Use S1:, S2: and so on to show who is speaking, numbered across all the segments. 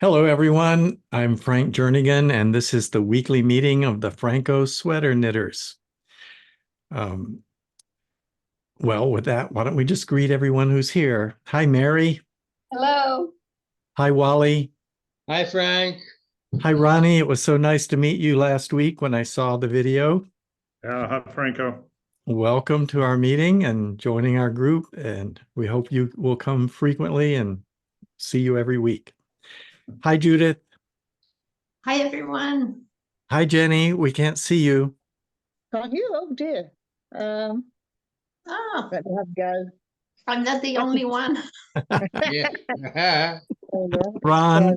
S1: Hello, everyone. I'm Frank Jernigan, and this is the weekly meeting of the Phrancko Sweater Knitters. Um, with that, why don't we just greet everyone who's here? Hi, Mary.
S2: Hello.
S1: Hi, Wally.
S3: Hi, Frank.
S1: Hi, Ronnie. It was so nice to meet you last week when I saw the video.
S4: Hi, Franco.
S1: Welcome to our meeting and joining our group, and we hope you will come frequently and see you every week. Hi, Judith.
S2: Hi, everyone.
S1: Hi, Jenny. We can't see you.
S5: Can't you? Oh dear.
S2: Oh,
S5: Let me have a go.
S2: I'm not the only one.
S3: Yeah.
S5: There we go.
S1: Ron.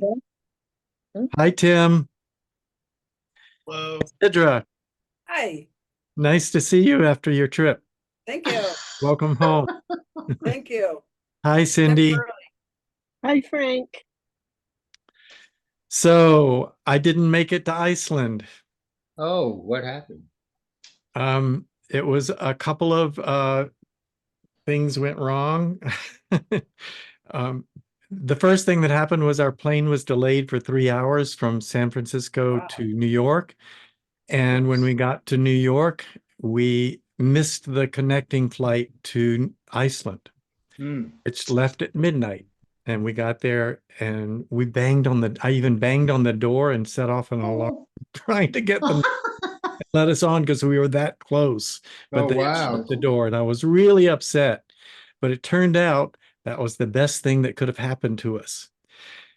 S5: There.
S1: Hi, Tim.
S3: Hello.
S1: Idra.
S6: Hi,
S1: Nice to see you after your trip.
S6: thank you.
S1: Welcome home.
S6: Thank you.
S1: Hi, Cindy.
S5: Hi, Frank.
S1: So I didn't make it to Iceland.
S3: Oh, what happened?
S1: It was a couple of things went wrong. Um, the first thing that happened was our plane was delayed for 3 hours from San Francisco
S6: Wow.
S1: to New York. And when we got to New York, we missed the connecting flight to Iceland. It's left at midnight. And we got there and I even banged on the door and set off an alarm trying to get them to let us on because we were that close. But
S3: Oh,
S1: they had
S3: wow.
S1: shut the door and I was really upset. But it turned out that was the best thing that could have happened to us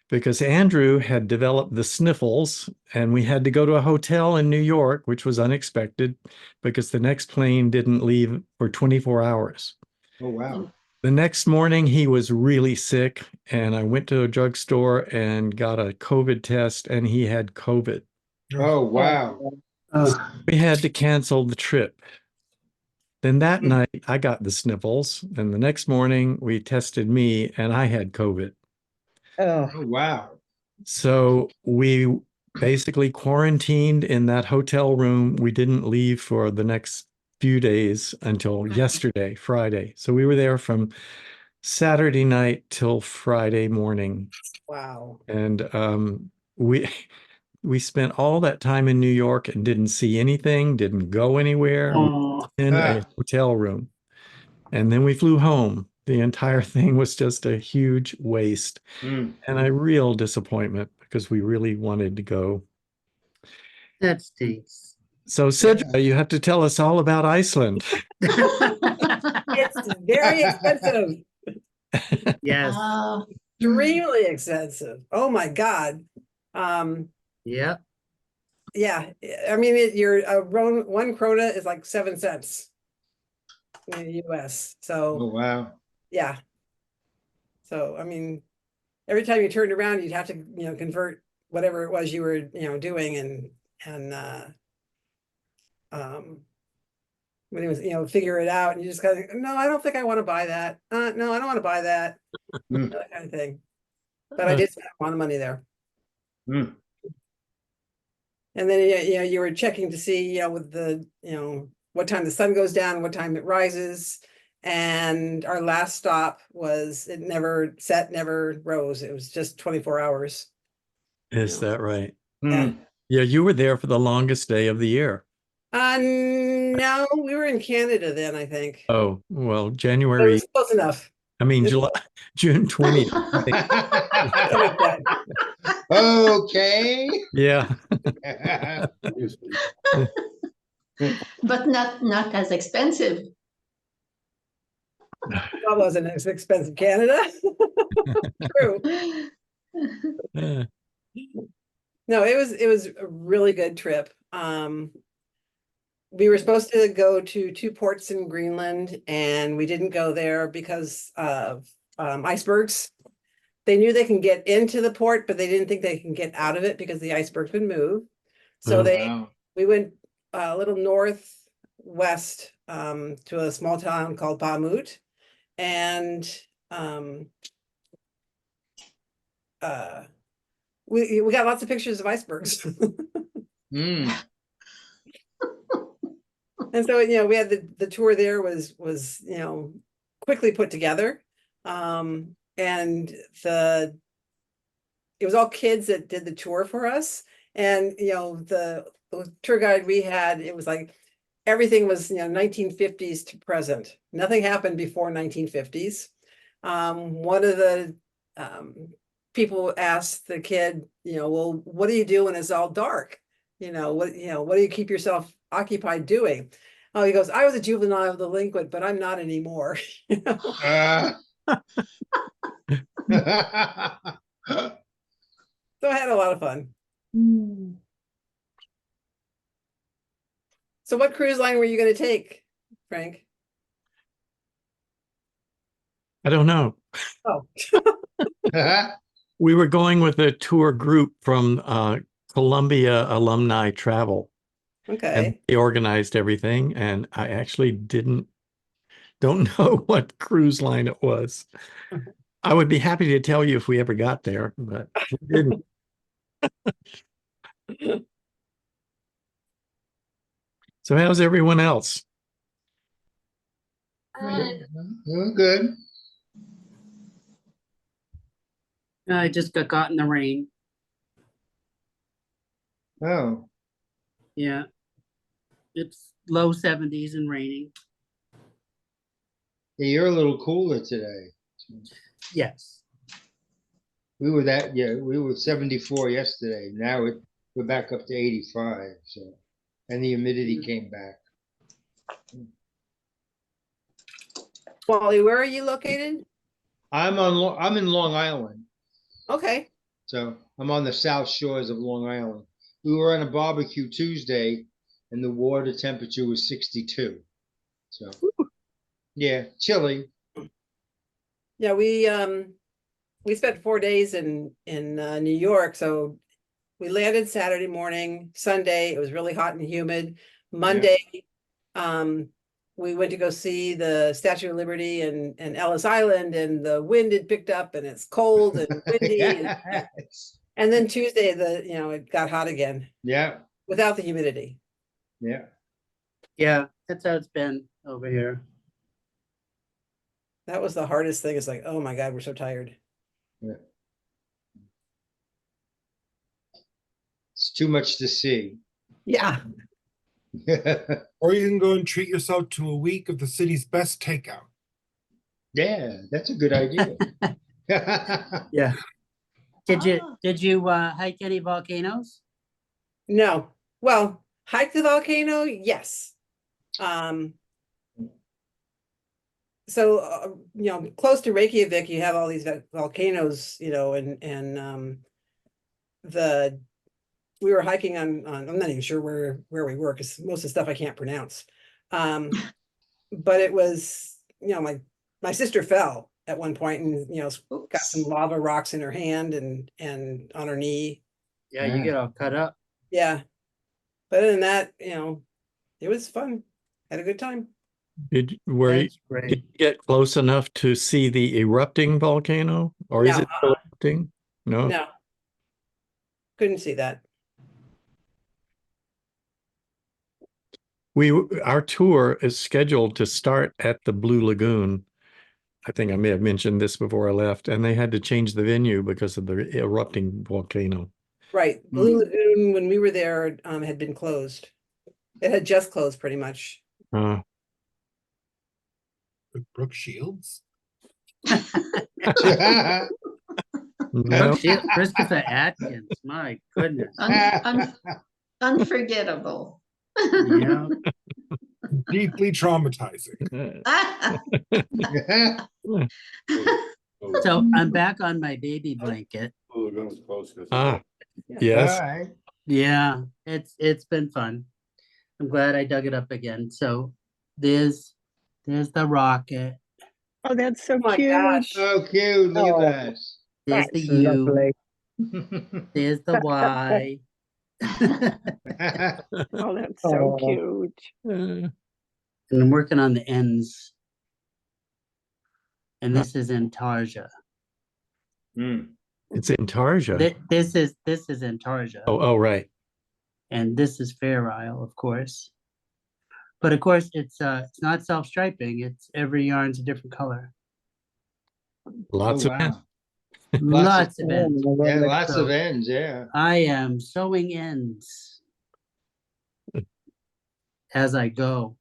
S1: because Andrew had developed the sniffles and we had to go to a hotel in New York, which was unexpected because the next plane didn't leave for 24 hours.
S3: Oh, wow.
S1: The next morning, he was really sick, and I went to a drugstore and got a COVID test, and he had COVID.
S3: Oh, wow.
S1: We had to cancel the trip. Then that night, I got the sniffles, and the next morning, we tested me, and I had COVID.
S5: Oh,
S3: Oh, wow.
S1: So we basically quarantined in that hotel room. We didn't leave for the next few days until yesterday, Friday. So we were there from Saturday night till Friday morning.
S6: Wow.
S1: And we we spent all that time in New York and didn't see anything, didn't go anywhere, in a hotel room. And then we flew home. The entire thing was just a huge waste and a real disappointment because we really wanted to go.
S7: That stinks.
S1: So, Sidra, you have to tell us all about Iceland.
S6: It's very expensive,
S7: Yes.
S6: extremely expensive. Oh my God.
S7: Yeah.
S6: Yeah. I mean, one krona is like 7 cents in the US.
S3: Oh,
S6: So
S3: wow.
S6: yeah. So I mean, every time you turned around, you'd have to, convert whatever it was you were, doing and when it was, figure it out, and you just kind of, no, I don't think I want to buy that. No, I don't want to buy that. That kind of thing. But I did spend a lot of money there. And then you were checking to see, with the, what time the sun goes down, what time it rises. And our last stop was, it never set, never rose. It was just 24 hours.
S1: Is that right?
S6: Yeah.
S1: Yeah, you were there for the longest day of the year.
S6: No, we were in Canada then, I think.
S1: Oh, well,
S6: But it
S1: January,
S6: was close enough.
S1: I mean, July, June 20th.
S3: Okay.
S1: Yeah.
S2: But not as expensive.
S6: That wasn't as expensive, Canada. True. No, it was a really good trip. We were supposed to go to 2 ports in Greenland, and we didn't go there because of icebergs. They knew they can get into the port, but they didn't think they can get out of it because the icebergs would move. So
S3: Wow.
S6: we went a little northwest to a small town called Bamut, and we got lots of pictures of icebergs. And so, we had the tour there was, quickly put together. And it it was all kids that did the tour for us. And, the tour guide we had, it was like, everything was, 1950s to present. Nothing happened before 1950s. One of the people asked the kid, well, what do you do when it's all dark? What do you keep yourself occupied doing? Oh, he goes, I was a juvenile delinquent, but I'm not anymore. So I had a lot of fun. So what cruise line were you going to take, Frank?
S1: I don't know.
S6: Oh,
S1: We were going with a tour group from Columbia Alumni Travel, and
S6: okay.
S1: they organized everything. And I actually don't know what cruise line it was. I would be happy to tell you if we ever got there, but we didn't. So how's everyone else?
S3: Doing good.
S7: I just got caught in the rain.
S3: Oh,
S7: Yeah. It's low 70s and raining.
S3: yeah, you're a little cooler today.
S7: Yes.
S3: We were 74 yesterday. Now we're back up to 85. So, and the humidity came back.
S6: Wally, where are you located?
S3: I'm in Long Island,
S6: Okay.
S3: so I'm on the south shores of Long Island. We were on a barbecue Tuesday, and the water temperature was 62. So, yeah, chilly.
S6: Yeah, we spent 4 days in New York. So we landed Saturday morning. Sunday, it was really hot and humid. Monday, we went to go see the Statue of Liberty and Ellis Island, and the wind had picked up, and it's cold and windy. And then Tuesday, it got hot again
S3: Yeah,
S6: without the humidity.
S3: yeah.
S7: Yeah, that's how it's been over here.
S6: That was the hardest thing. It's like, oh my God, we're so tired.
S3: It's too much to see.
S6: Yeah.
S8: Or you can go and treat yourself to a week of the city's best takeout.
S3: Yeah, that's a good idea.
S7: Yeah. Did
S2: Ah.
S7: you hike any volcanoes?
S6: No. Well, hike the volcano, yes. So close to Reykjavik, you have all these volcanoes, and we were hiking on I'm not even sure where we were, because most of the stuff I can't pronounce. But it was, my sister fell at one point and got some lava rocks in her hand and on her knee.
S7: Yeah, you get all cut up.
S6: Yeah. But other than that, it was fun. Had a good time.
S1: Did
S7: That's
S1: you
S7: great.
S1: get close enough to see the erupting volcano, or is
S6: No,
S1: it still erupting? No.
S6: No. Couldn't see that.
S1: Our tour is scheduled to start at the Blue Lagoon. I think I may have mentioned this before I left, and they had to change the venue because of the erupting volcano.
S6: Right. Blue Lagoon, when we were there, had been closed. It had just closed pretty much.
S1: Uh,
S8: With Brooke Shields.
S1: no,
S7: Christopher Atkins, my goodness.
S2: Unforgettable.
S7: Yeah.
S8: Deeply traumatizing.
S7: So I'm back on my baby blanket.
S1: ah,
S3: All
S1: yes.
S3: right.
S7: Yeah, it's been fun. I'm glad I dug it up again. So there's the rocket.
S5: Oh, that's so
S6: Oh my
S5: cute.
S6: gosh.
S3: So cute. Look
S5: Oh,
S3: at
S7: There's the
S5: That's
S7: U.
S5: lovely.
S3: that.
S7: There's the Y.
S5: Oh, that's so
S8: Oh.
S5: cute.
S1: Uh,
S7: And I'm working on the ends. And this is Antarja.
S1: it's in Tarja.
S7: This is Antarja.
S1: Oh, right.
S7: And this is Fair Isle, of course. But of course, it's not self-striping. It's every yarn's a different color.
S1: Lots
S3: Oh,
S1: of
S3: wow.
S7: Lots of ends.
S3: Yeah, lots of
S7: So-
S3: ends, yeah.
S7: I am sewing ends as I go.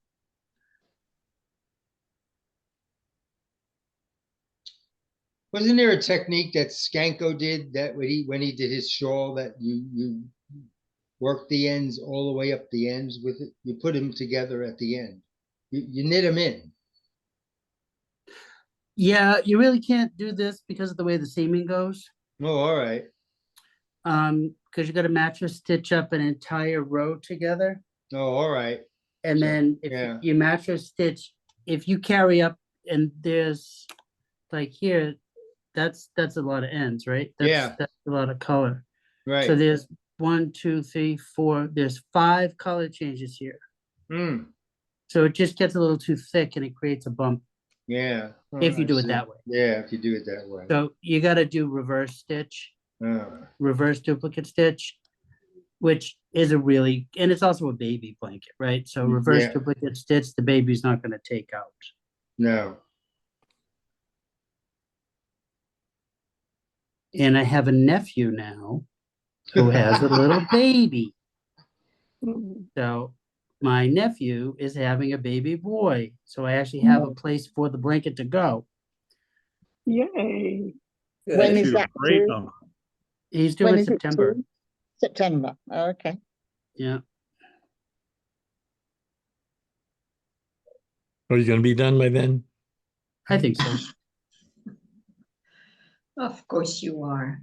S3: Wasn't there a technique that Skanko did that when he did his shawl that you work the ends all the way up the ends with it? You put them together at the end. You knit them in.
S7: Yeah, you really can't do this because of the way the seaming goes.
S3: Oh, all right.
S7: Because you got to match or stitch up an entire row together.
S3: Oh, all right.
S7: And
S3: So,
S7: then if
S3: yeah.
S7: you match or stitch, if you carry up and there's like here, that's a lot of ends, right?
S3: Yeah.
S7: That's a lot of color.
S3: Right.
S7: So there's 1, 2, 3, 4, there's 5 color changes here.
S3: Mm,
S7: So it just gets a little too thick and it creates a bump
S3: yeah. Oh,
S7: if you
S3: I
S7: do it
S3: see.
S7: that way.
S3: Yeah, if you do it that way.
S7: So you got to do reverse stitch,
S3: Ah,
S7: reverse duplicate stitch, which is a really, and it's also a baby blanket, right? So reverse
S3: Yeah.
S7: duplicate stitch, the baby's not going to take out.
S3: no.
S7: And I have a nephew now who has a little baby. So my nephew is having a baby boy. So I actually have a place for the blanket to go.
S5: Yay.
S6: Good.
S9: When is
S4: Two
S9: that
S4: great
S9: due?
S4: uncle.
S7: He's
S9: When
S7: doing
S9: is it
S7: September.
S9: due? September. Oh, okay.
S7: Yeah.
S1: Are you going to be done by then?
S7: I think so.
S2: Of course you are.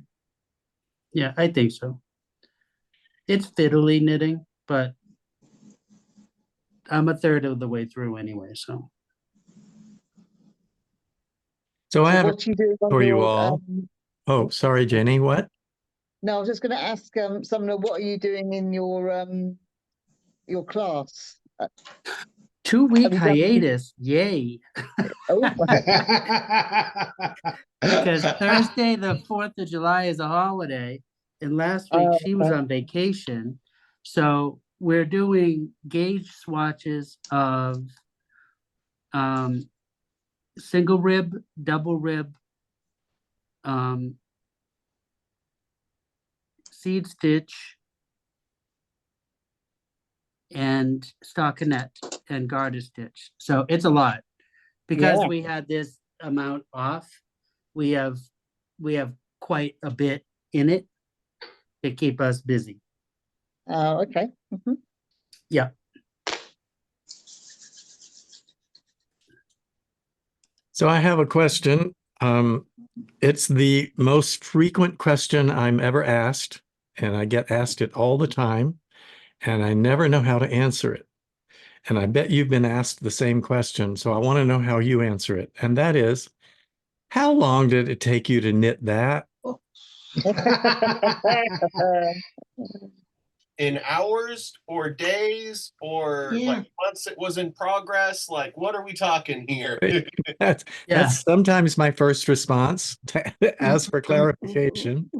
S7: Yeah, I think so. It's fiddly knitting, but I'm a third of the way through anyway, so.
S1: So I
S9: So
S1: have
S9: what you do on
S1: for you
S9: your,
S1: all. Oh, sorry, Jenny. What?
S9: no, I was just going to ask Sumner, what are you doing in your class?
S7: 2-week
S9: Have you done any-
S7: hiatus, yay.
S9: Oh,
S7: Because Thursday, the 4th of July is a holiday, and last week she was on vacation. So we're doing gauge swatches of single rib, double rib, seed stitch, and stockinette and garter stitch. So it's a lot. Because
S9: Yeah.
S7: we had this amount off, we have quite a bit in it to keep us busy.
S9: oh, okay. Mhm.
S7: Yeah.
S1: So I have a question. It's the most frequent question I'm ever asked, and I get asked it all the time, and I never know how to answer it. And I bet you've been asked the same question, so I want to know how you answer it. And that is, how long did it take you to knit that?
S10: In hours or days or
S2: Yeah.
S10: like months it was in progress? Like, what are we talking here?
S1: That's sometimes my first response to ask for clarification.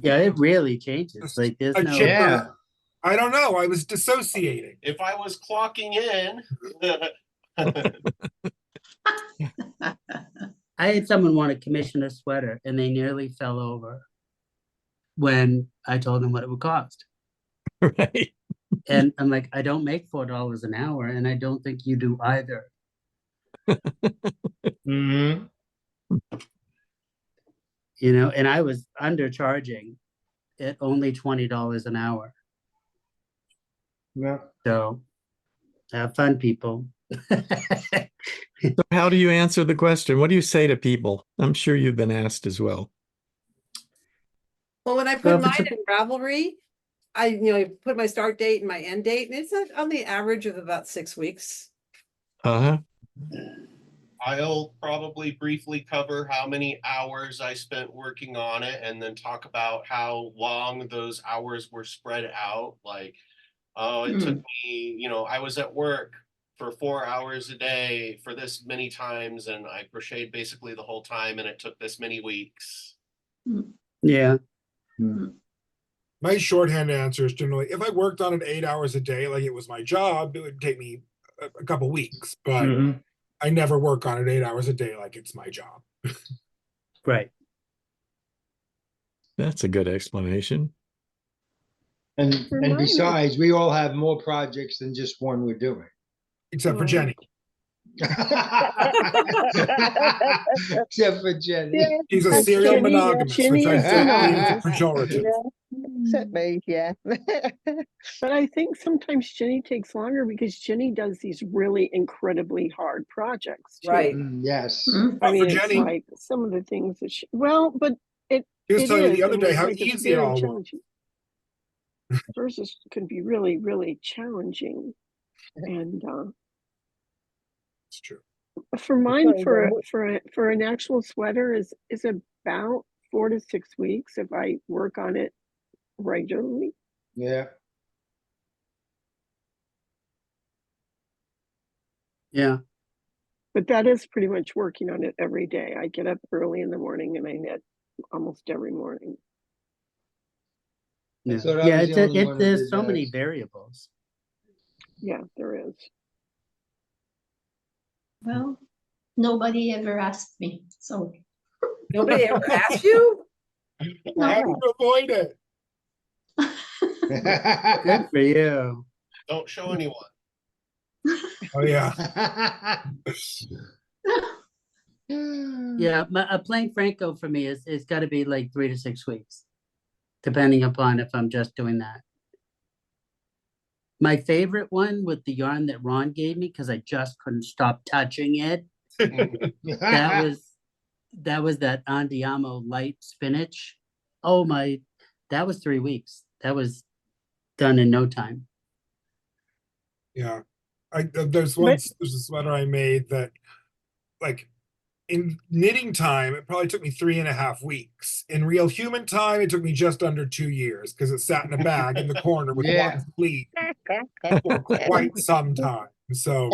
S7: Yeah, it really changes. Like there's
S8: A
S7: no
S8: chipper.
S3: Yeah.
S8: I don't know. I was dissociating.
S10: If I was clocking in,
S7: I had someone want to commission a sweater and they nearly fell over when I told them what it would cost.
S1: Right.
S7: And I'm like, I don't make $4 an hour, and I don't think you do either.
S3: Hmm.
S7: You know, and I was undercharging at only $20 an hour.
S3: Yeah.
S7: So have fun, people.
S1: So how do you answer the question? What do you say to people? I'm sure you've been asked as well.
S6: Well, when I
S7: Well,
S6: put
S7: if it's
S6: mine in Ravelry, I put my start date and my end date, and it's on the average of about 6 weeks.
S1: Uh-huh.
S10: I'll probably briefly cover how many hours I spent working on it and then talk about how long those hours were spread out. Like, oh, it took me, I was at work for 4 hours a day for this many times, and I crocheted basically the whole time, and it took this many weeks.
S7: Yeah.
S8: My shorthand answer is generally, if I worked on it 8 hours a day, like it was my job, it would take me a couple weeks, but
S3: Mhm.
S8: I never work on it 8 hours a day like it's my job.
S7: Right.
S1: That's a good explanation.
S3: And
S5: For mine,
S3: besides, we all have more projects than just one we're doing.
S8: Except for
S5: Right.
S8: Jenny.
S3: Except for Jenny.
S9: Yeah,
S8: He's a
S9: That's
S8: serial
S9: Jenny, yeah.
S8: monogamous,
S5: Jenny
S8: which I
S5: is
S8: think is
S5: monogamous.
S8: pejorative.
S9: yeah, except me, yeah.
S5: But I think sometimes Jenny takes longer because Jenny does these really incredibly hard projects too.
S6: Right.
S3: Yes.
S2: Mm.
S5: I
S8: Not
S5: mean,
S8: for
S5: it's
S8: Jenny.
S5: like some of the things that she, well, but it
S8: He was
S5: it
S8: telling me
S5: is,
S8: the other
S5: and
S8: day
S5: it's
S8: how
S5: like it's
S8: easy it
S5: very
S8: all was.
S5: challenging. Versus can be really, really challenging. And
S8: It's true.
S5: for mine,
S9: Sorry,
S5: for
S9: then,
S5: for an actual sweater is about 4 to 6 weeks if I work on it regularly.
S3: Yeah.
S7: Yeah.
S5: But that is pretty much working on it every day. I get up early in the morning and I knit almost every morning.
S3: I
S7: Yeah,
S3: thought I
S7: yeah,
S3: was
S7: it's
S3: the only one who
S7: there's
S3: did
S7: so many
S3: that.
S7: variables.
S5: Yeah, there is.
S2: Well, nobody ever asked me, so.
S6: Nobody ever asked you?
S8: How do you avoid it?
S7: Good for you.
S10: Don't show anyone.
S8: Oh yeah.
S7: Yeah, a plain Phrancko for me is it's got to be like 3 to 6 weeks, depending upon if I'm just doing that. My favorite one with the yarn that Ron gave me, because I just couldn't stop touching it. That was that Andiamo light spinach. Oh my, that was 3 weeks. That was done in no time.
S8: Yeah. There's a sweater I made that, like, in knitting time, it probably took me 3.5 weeks. In real human time, it took me just under 2 years because it sat in a bag in the corner with
S3: Yeah.
S8: one pleat for quite some time. So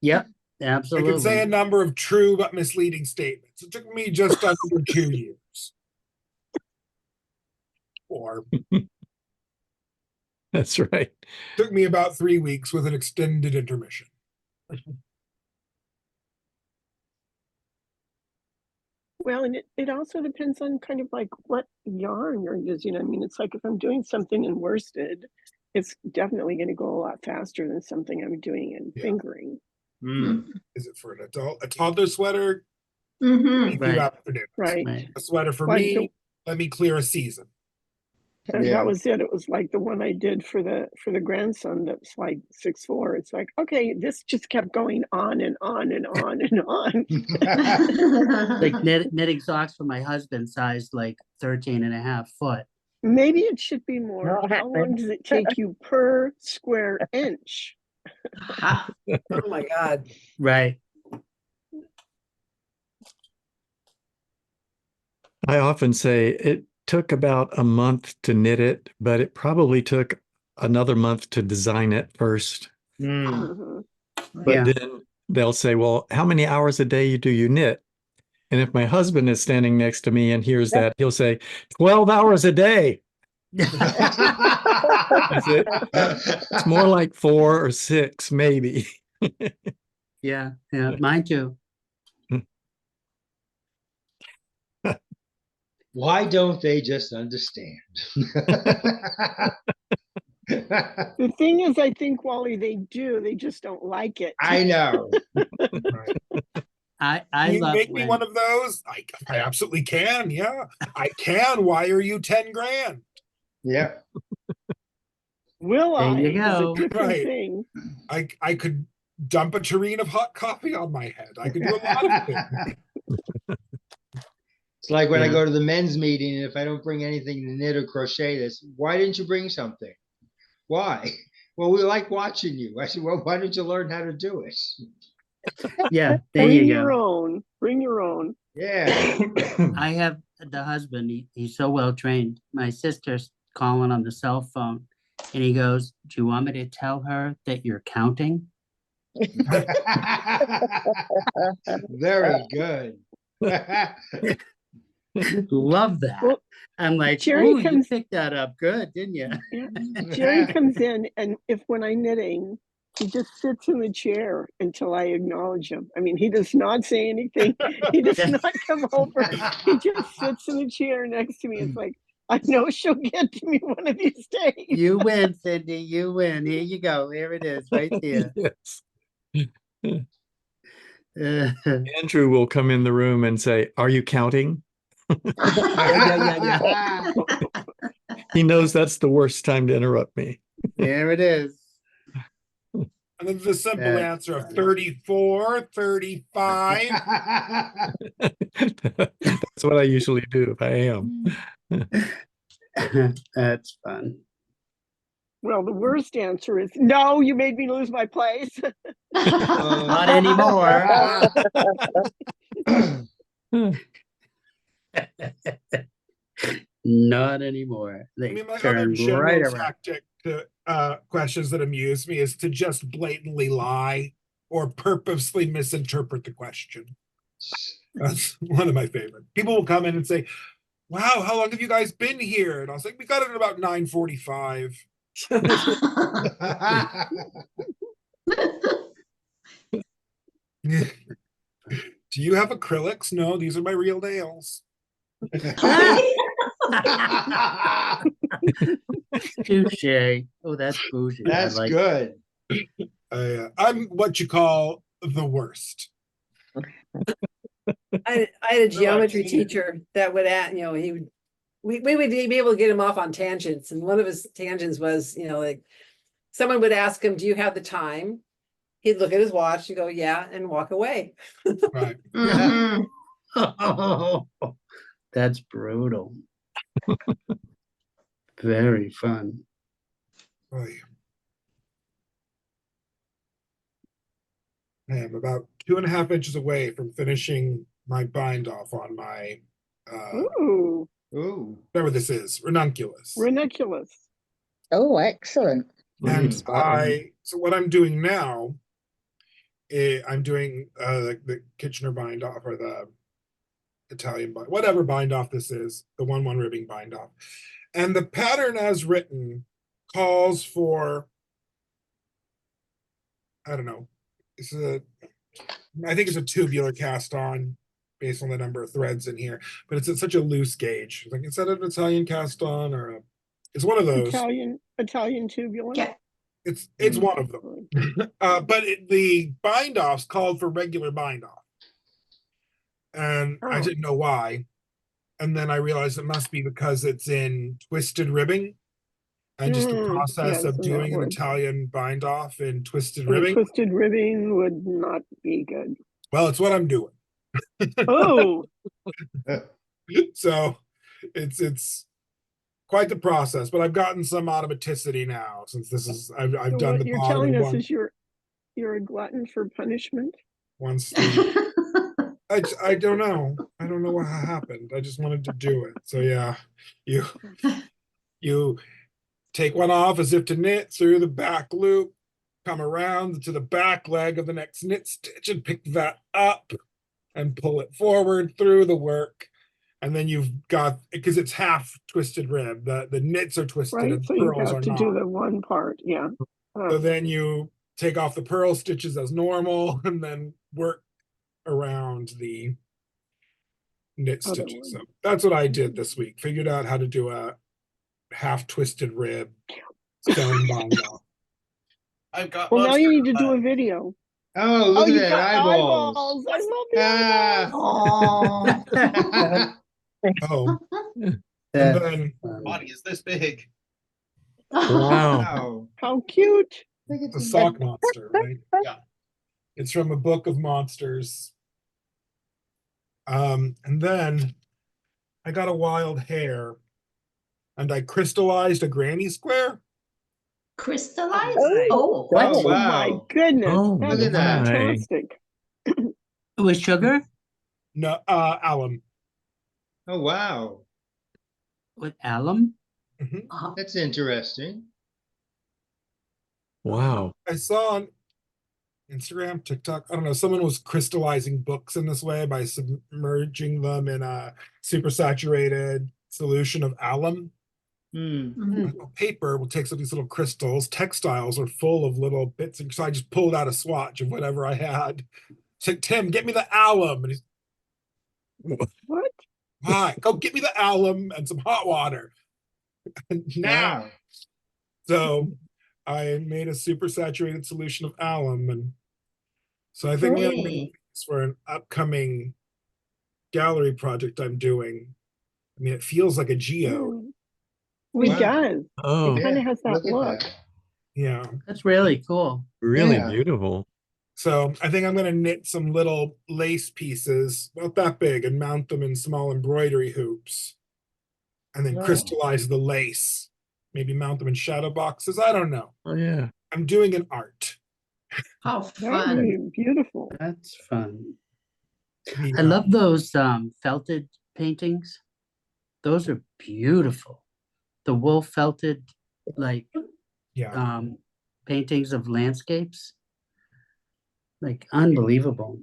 S7: Yep,
S8: I
S7: absolutely.
S8: could say a number of true but misleading statements. It took me just under 2 years. Or
S1: That's right.
S8: took me about 3 weeks with an extended intermission.
S5: Well, and it also depends on kind of like what yarn you're using. I mean, it's like if I'm doing something in worsted, it's definitely going to go a lot faster than something I'm doing in
S8: Yeah.
S5: fingering.
S8: Is it for an adult? A toddler sweater?
S2: Mhm.
S8: A few
S7: Right.
S8: afternoons.
S5: Right.
S7: Right.
S8: A sweater for
S5: Like
S8: me, let me clear a season.
S5: And
S3: Yeah.
S5: that was it. It was like the one I did for the grandson that's like 6'4". It's like, okay, this just kept going on and on and on and on.
S7: Like knitting socks for my husband sized like 13.5 foot.
S5: Maybe it should be more.
S9: Not
S5: How long
S9: happening.
S5: does it take you per square inch?
S2: Aha.
S6: Oh my God.
S7: Right.
S1: I often say it took about a month to knit it, but it probably took another month to design it first.
S5: Mhm.
S1: But
S7: Yeah.
S1: then they'll say, well, how many hours a day do you knit? And if my husband is standing next to me and hears that, he'll say, 12 hours a day. I said, it's more like 4 or 6, maybe.
S7: Yeah. Yeah. Mine too.
S3: Why don't they just understand?
S5: The thing is, I think, Wally, they do. They just don't like it.
S3: I know.
S7: I
S8: Can you
S7: love
S8: make me
S7: when
S8: one of those? I absolutely can. Yeah, I can wire you 10 grand.
S3: Yeah.
S5: Will
S7: There
S5: I?
S7: you
S5: Is a
S7: go.
S5: different
S8: Right.
S5: thing.
S8: I could dump a tureen of hot coffee on my head. I could do a lot of things.
S3: It's like when I
S7: Yeah.
S3: go to the men's meeting and if I don't bring anything to knit or crochet, this, why didn't you bring something? Why? Well, we like watching you. I said, well, why don't you learn how to do it?
S7: Yeah, there
S5: Bring
S7: you
S5: your
S7: go.
S5: own. Bring your own.
S3: Yeah.
S7: I have the husband, he's so well trained. My sister's calling on the cell phone and he goes, do you want me to tell her that you're counting?
S3: Very good.
S7: Love that.
S5: Well,
S7: I'm like,
S5: Jerry
S7: oh, you
S5: comes-
S7: picked that up good, didn't you?
S5: Yeah. Jerry comes in, and when I'm knitting, He just sits in the chair until I acknowledge him. I mean, he does not say anything. He does not come over. He just sits in the chair next to me. It's like, I know she'll get to me one of these days.
S7: You win, Cindy. You win. Here you go. Here it is, right there.
S1: Yes.
S7: Uh,
S1: Andrew will come in the room and say, "Are you counting?"
S7: yeah.
S1: He knows that's the worst time to interrupt me.
S7: There it is.
S8: And then the simple
S7: That's
S8: answer of
S7: funny.
S8: 34, 35.
S1: That's what I usually do if I am.
S7: That's fun.
S5: Well, the worst answer is, no, you made me lose my place.
S7: Not anymore. Not anymore.
S8: I
S7: They
S8: mean, my other
S7: turn
S8: general
S7: right around.
S8: tactic to questions that amuse me is to just blatantly lie or purposely misinterpret the question. That's one of my favorite. People will come in and say, "Wow, how long have you guys been here?" And I was like, "We got it at about 9:45." Do you have acrylics? No, these are my real nails.
S7: Touche. Oh, that's bougie.
S3: That's
S7: I like
S3: good.
S8: I'm what you call the worst.
S6: I had a geometry
S3: seen it.
S6: teacher that would we would be able to get him off on tangents. And one of his tangents was, like someone would ask him, "Do you have the time?" He'd look at his watch and go, "Yeah," and walk away.
S8: Right.
S2: Mhm.
S7: Oh, that's brutal. Very fun.
S8: Oy. I am about 2.5 inches away from finishing my bind off on my
S5: Ooh,
S3: Ooh.
S8: whatever this is, ranunculus.
S5: ridiculous.
S9: Oh, excellent.
S8: And
S1: Mm.
S8: so what I'm doing now, I'm doing the Kitchener bind off or the Italian bind, whatever bind off this is, the 1-1 ribbing bind off. And the pattern as written calls for, I don't know, I think it's a tubular cast on based on the number of threads in here, but it's at such a loose gauge. Like, is that an Italian cast on or it's one of those.
S5: Italian tubular.
S2: Yeah.
S8: It's one of them. But the bind offs called for regular bind off. And I
S5: Oh.
S8: didn't know why. And then I realized it must be because it's in twisted ribbing. And just the process
S5: yes,
S8: of
S5: and that
S8: doing an
S5: would-
S8: Italian bind off in twisted
S5: And the
S8: ribbing.
S5: twisted ribbing would not be good.
S8: Well, it's what I'm doing.
S5: Oh,
S8: So it's quite the process, but I've gotten some automaticity now since this is I've
S5: so
S8: done
S5: what
S8: the
S5: you're
S8: bottom
S5: telling us
S8: one
S5: is you're a glutton for punishment.
S8: once. I don't know. I don't know what happened. I just wanted to do it. So yeah, you take one off as if to knit through the back loop, come around to the back leg of the next knit stitch and pick that up and pull it forward through the work. And then you've got, because it's half twisted rib, the knits are twisted
S5: Right,
S8: and
S5: so
S8: the
S5: you
S8: pearls
S5: have
S8: are
S5: to
S8: not.
S5: do the one part, yeah.
S8: So then you take off the purl stitches as normal and then work around the knit
S5: Other
S8: stitches.
S5: one.
S8: So that's what I did this week. Figured out how to do a half twisted rib sewn bind off.
S10: I've got
S5: Well, now
S10: most
S5: you
S10: of
S5: need to
S10: the-
S5: do a video.
S3: Oh, look
S5: you
S3: at that
S5: got
S3: eyeballs.
S5: I love the
S3: Ah.
S5: eyeballs.
S8: Oh, and
S7: That's
S8: then
S7: funny.
S10: body is this big.
S1: Wow.
S3: Wow.
S5: How cute.
S3: Look at
S8: the
S3: the-
S8: sock monster, right?
S10: Yeah.
S8: It's from a book of monsters. And then I got a wild hair and I crystallized a granny square.
S2: Crystallized?
S9: Oh,
S2: Oh,
S7: What?
S3: Oh,
S5: Oh my
S3: wow.
S5: goodness.
S1: Oh,
S5: That's
S3: look at that.
S5: fantastic.
S7: With sugar?
S8: No, alum.
S3: Oh, wow.
S7: With alum?
S8: Mhm.
S2: Uh-huh.
S3: That's interesting.
S1: Wow.
S8: I saw on Instagram, TikTok, I don't know, someone was crystallizing books in this way by submerging them in a super saturated solution of alum. Paper will take some of these little crystals. Textiles are full of little bits, and so I just pulled out a swatch of whatever I had. Said, Tim, get me the alum. And he's,
S5: What?
S8: why? Go get me the alum and some hot water. Now.
S3: Wow.
S8: So I made a super saturated solution of alum. And so I think I'm going to
S2: Great.
S8: make this for an upcoming gallery project I'm doing. I mean, it feels like a geode.
S5: It
S3: Wow.
S5: does.
S1: Oh,
S5: It kind of has that
S3: Look at
S5: look.
S3: that.
S8: Yeah.
S7: That's really cool.
S1: really
S3: Yeah.
S1: beautiful.
S8: So I think I'm going to knit some little lace pieces, not that big, and mount them in small embroidery hoops. And then
S3: Wow.
S8: crystallize the lace. Maybe mount them in shadow boxes. I don't know.
S1: Oh, yeah.
S8: I'm doing an art.
S2: How
S5: That would
S2: fun.
S5: be beautiful.
S7: That's fun. I
S8: Yeah.
S7: love those felted paintings. Those are beautiful. The wool felted like
S8: Yeah.
S7: paintings of landscapes. Like unbelievable.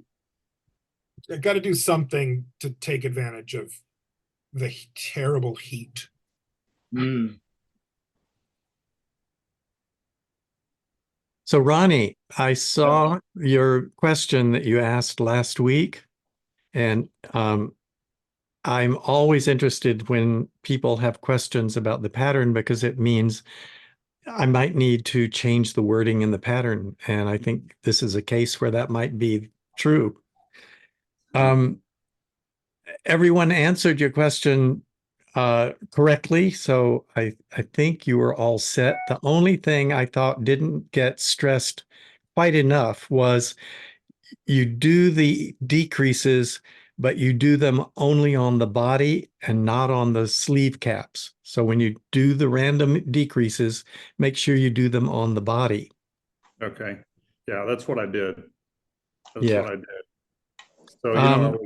S8: I got to do something to take advantage of the terrible heat.
S1: So Ronnie, I saw your question that you asked last week, and I'm always interested when people have questions about the pattern because it means I might need to change the wording in the pattern, and I think this is a case where that might be true. Everyone answered your question correctly, so I think you were all set. The only thing I thought didn't get stressed quite enough was you do the decreases, but you do them only on the body and not on the sleeve caps. So when you do the random decreases, make sure you do them on the body.
S4: Okay. Yeah, that's what I did. That's
S1: Yeah.
S4: what I did. So, you know,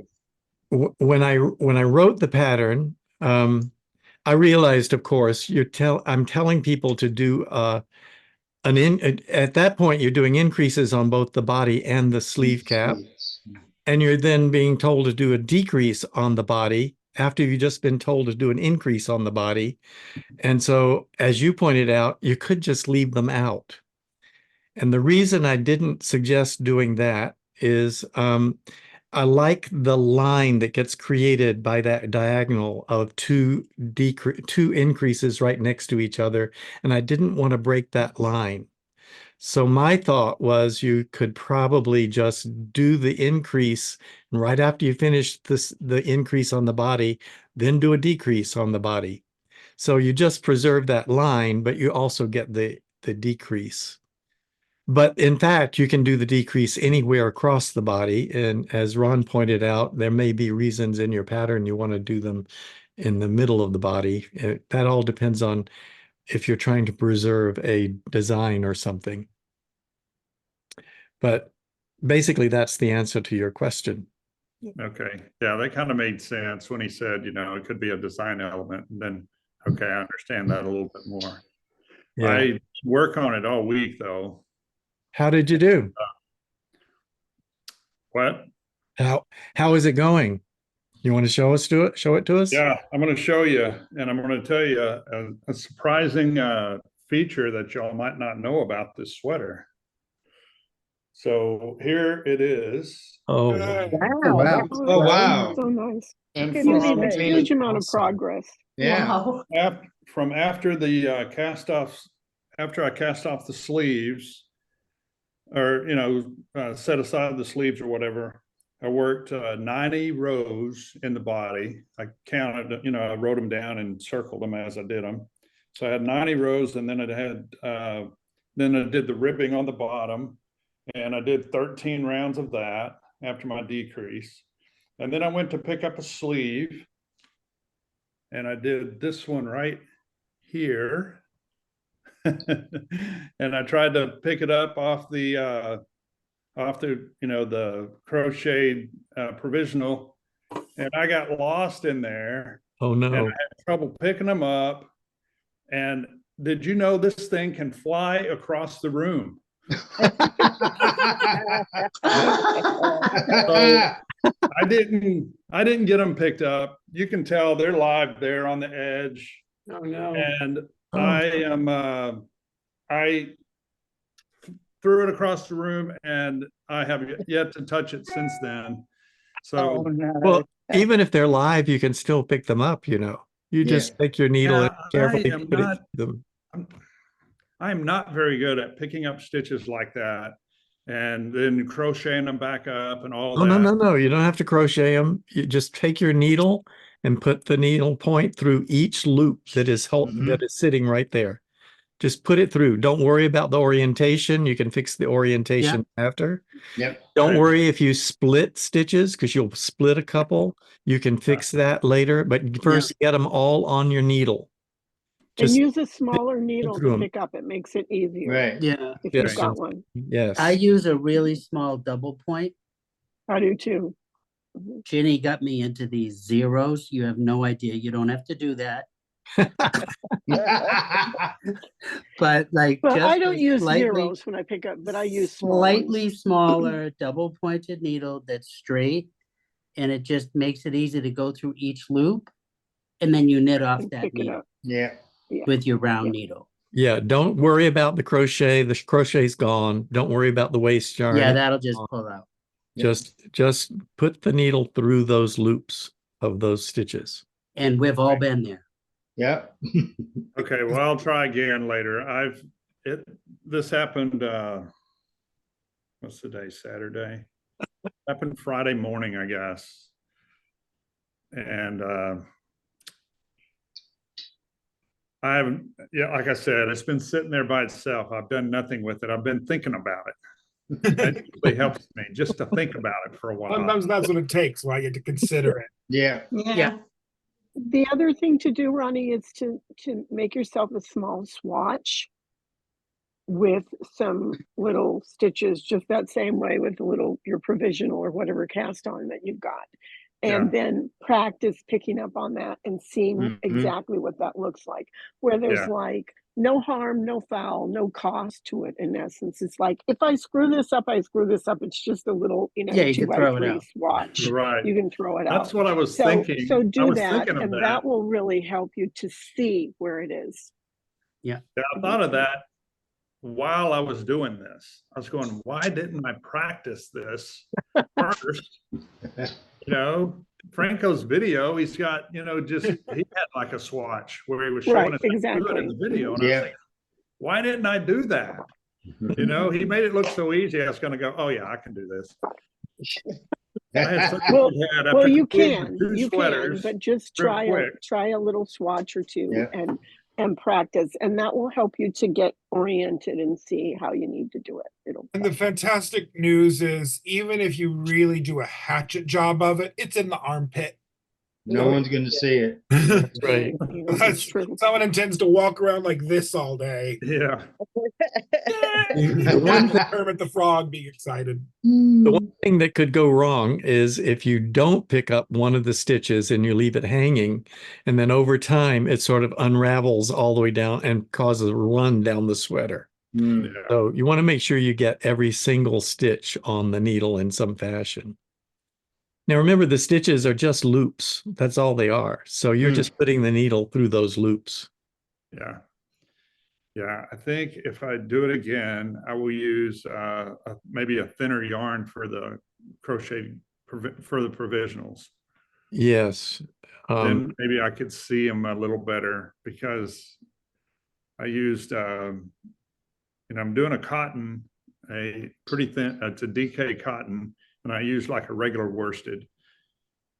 S1: When I wrote the pattern, I realized, of course, I'm telling people to do at that point you're doing increases on both the body and the sleeve cap, and you're then being told to do a decrease on the body after you've just been told to do an increase on the body. And so, as you pointed out, you could just leave them out. And the reason I didn't suggest doing that is I like the line that gets created by that diagonal of two increases right next to each other, and I didn't want to break that line. So my thought was you could probably just do the increase, and right after you finish the increase on the body, then do a decrease on the body. So you just preserve that line, but you also get the decrease. But in fact, you can do the decrease anywhere across the body. And as Ron pointed out, there may be reasons in your pattern you want to do them in the middle of the body. That all depends on if you're trying to preserve a design or something. But basically, that's the answer to your question.
S4: okay. Yeah, that kind of made sense when he said, you know, it could be a design element. And then, okay, I understand that a little bit more.
S1: Yeah.
S4: I work on it all week, though.
S1: How did you do?
S4: What?
S1: How is it going? You want to show it to us?
S4: Yeah, I'm going to show you, and I'm going to tell you a surprising feature that y'all might not know about this sweater. So here it is.
S1: Oh,
S7: Wow.
S3: Oh, wow.
S5: So nice.
S4: And
S5: It made
S4: from,
S5: a huge amount of progress.
S3: Yeah.
S2: Wow.
S4: from after the cast offs, after I cast off the sleeves, or, you know, set aside the sleeves or whatever, I worked 90 rows in the body. I counted, you know, I wrote them down and circled them as I did them. So I had 90 rows, and then then I did the ribbing on the bottom, and I did 13 rounds of that after my decrease. And then I went to pick up a sleeve, and I did this one right here. And I tried to pick it up off the you know, the crocheted provisional, and I got lost in there.
S1: oh
S4: And I
S1: no.
S4: had trouble picking them up. And did you know this thing can fly across the room? I didn't get them picked up. You can tell they're live there on the edge.
S6: Oh, no.
S4: And
S1: Oh.
S4: I am, I threw it across the room and I have yet to touch it since then.
S9: Oh,
S4: So,
S9: no.
S1: Well, even if they're live, you can still pick them up, you know. You just take your needle and
S4: yeah, I
S1: carefully
S4: am
S1: put it
S4: not,
S1: through them.
S4: I'm not very good at picking up stitches like that and then crocheting them back up and all
S1: Oh, no,
S4: that.
S1: no, no. You don't have to crochet them. You just take your needle and put the needle point through each loop that is that is sitting right there. Just put it through. Don't worry about the orientation. You can fix the orientation after.
S3: Yep.
S1: Don't
S4: Right.
S1: worry if you split stitches because you'll split a couple. You can fix that later, but first get them all on your needle.
S5: And
S1: Just
S5: use a smaller needle
S1: through
S5: to
S1: 'em.
S5: pick up. It makes it easier
S3: Right.
S7: Yeah,
S5: if
S1: Yes.
S5: you've got one.
S1: yes.
S7: I use a really small double point.
S5: I do too. Mhm.
S7: Ginny got me into these zeros. You have no idea. You don't have to do that. But like
S5: But
S7: just
S5: I don't
S7: a
S5: use
S7: slightly,
S5: zeros when I pick up, but I use small
S7: slightly
S5: ones.
S7: smaller double pointed needle that's straight. And it just makes it easy to go through each loop. And then you knit off
S5: And
S7: that
S5: pick it
S7: needle
S5: up.
S3: Yeah.
S5: Yeah.
S7: with your round
S5: Yeah.
S7: needle.
S1: Yeah, don't worry about the crochet. The crochet's gone. Don't worry about the waist yarn.
S7: Yeah,
S1: It's
S7: that'll just
S1: gone.
S7: pull out.
S1: Just put the needle through those loops of those stitches.
S7: And we've all been there.
S3: Yep.
S4: Okay, well, I'll try again later. This happened, what's the day, Saturday? Happened Friday morning, I guess. And I haven't, yeah, like I said, it's been sitting there by itself. I've done nothing with it. I've been thinking about it. It really helps me just to think about it for a while.
S8: Sometimes that's what it takes, so I get to consider it.
S3: Yeah.
S6: Yeah.
S5: The other thing to do, Ronnie, is to make yourself a small swatch with some little stitches, just that same way with the little, your provisional or whatever cast on that you've got. And then practice picking up on that and seeing exactly what that looks like. Where there's like no harm, no foul, no cost to it in essence. It's like, if I screw this up, I screw this up. It's just a little, you know,
S7: Yeah, you can throw it
S5: 2x3
S7: out.
S5: swatch.
S4: Right.
S5: You can throw it out.
S4: That's what I was
S5: So
S4: thinking. I
S5: do
S4: was
S5: that,
S4: thinking of
S5: and
S4: that.
S5: that will really help you to see where it is.
S7: Yeah.
S4: Yeah, I thought of that while I was doing this. I was going, why didn't I practice this first? You know, Phrancko's video, he's got, you know, just, he had like a swatch where he was showing
S5: Right,
S4: us how to do it
S5: exactly.
S4: in the video. And I was
S3: Yeah.
S4: thinking, why didn't I do that? You know, he made it look so easy. I was going to go, oh yeah, I can do this. I had such a
S5: Well,
S4: good head after
S5: well, you
S4: completing
S5: can,
S4: two sweaters.
S5: but just
S4: real
S5: try
S4: quick.
S5: try a little swatch or two
S3: Yeah.
S5: and practice, and that will help you to get oriented and see how you need to do it. It'll
S8: And the fantastic news is, even if you really do a hatchet job of it, it's in the armpit.
S3: No one's going to see it.
S1: That's right.
S5: you know, it's
S8: That's-
S5: true.
S8: Someone intends to walk around like this all day.
S4: Yeah.
S1: The one thing,
S8: Kermit the Frog being excited.
S1: the one thing that could go wrong is if you don't pick up one of the stitches and you leave it hanging, and then over time it sort of unravels all the way down and causes a run down the sweater.
S3: Mm.
S4: Yeah.
S1: So you want to make sure you get every single stitch on the needle in some fashion. Now remember, the stitches are just loops. That's all they are. So you're just putting the needle through those loops.
S4: Yeah. Yeah, I think if I do it again, I will use maybe a thinner yarn for the crochet for the provisionals.
S1: Yes.
S4: Then maybe I could see them a little better because I used, you know, I'm doing a cotton, a pretty thin, it's a DK cotton, and I use like a regular worsted.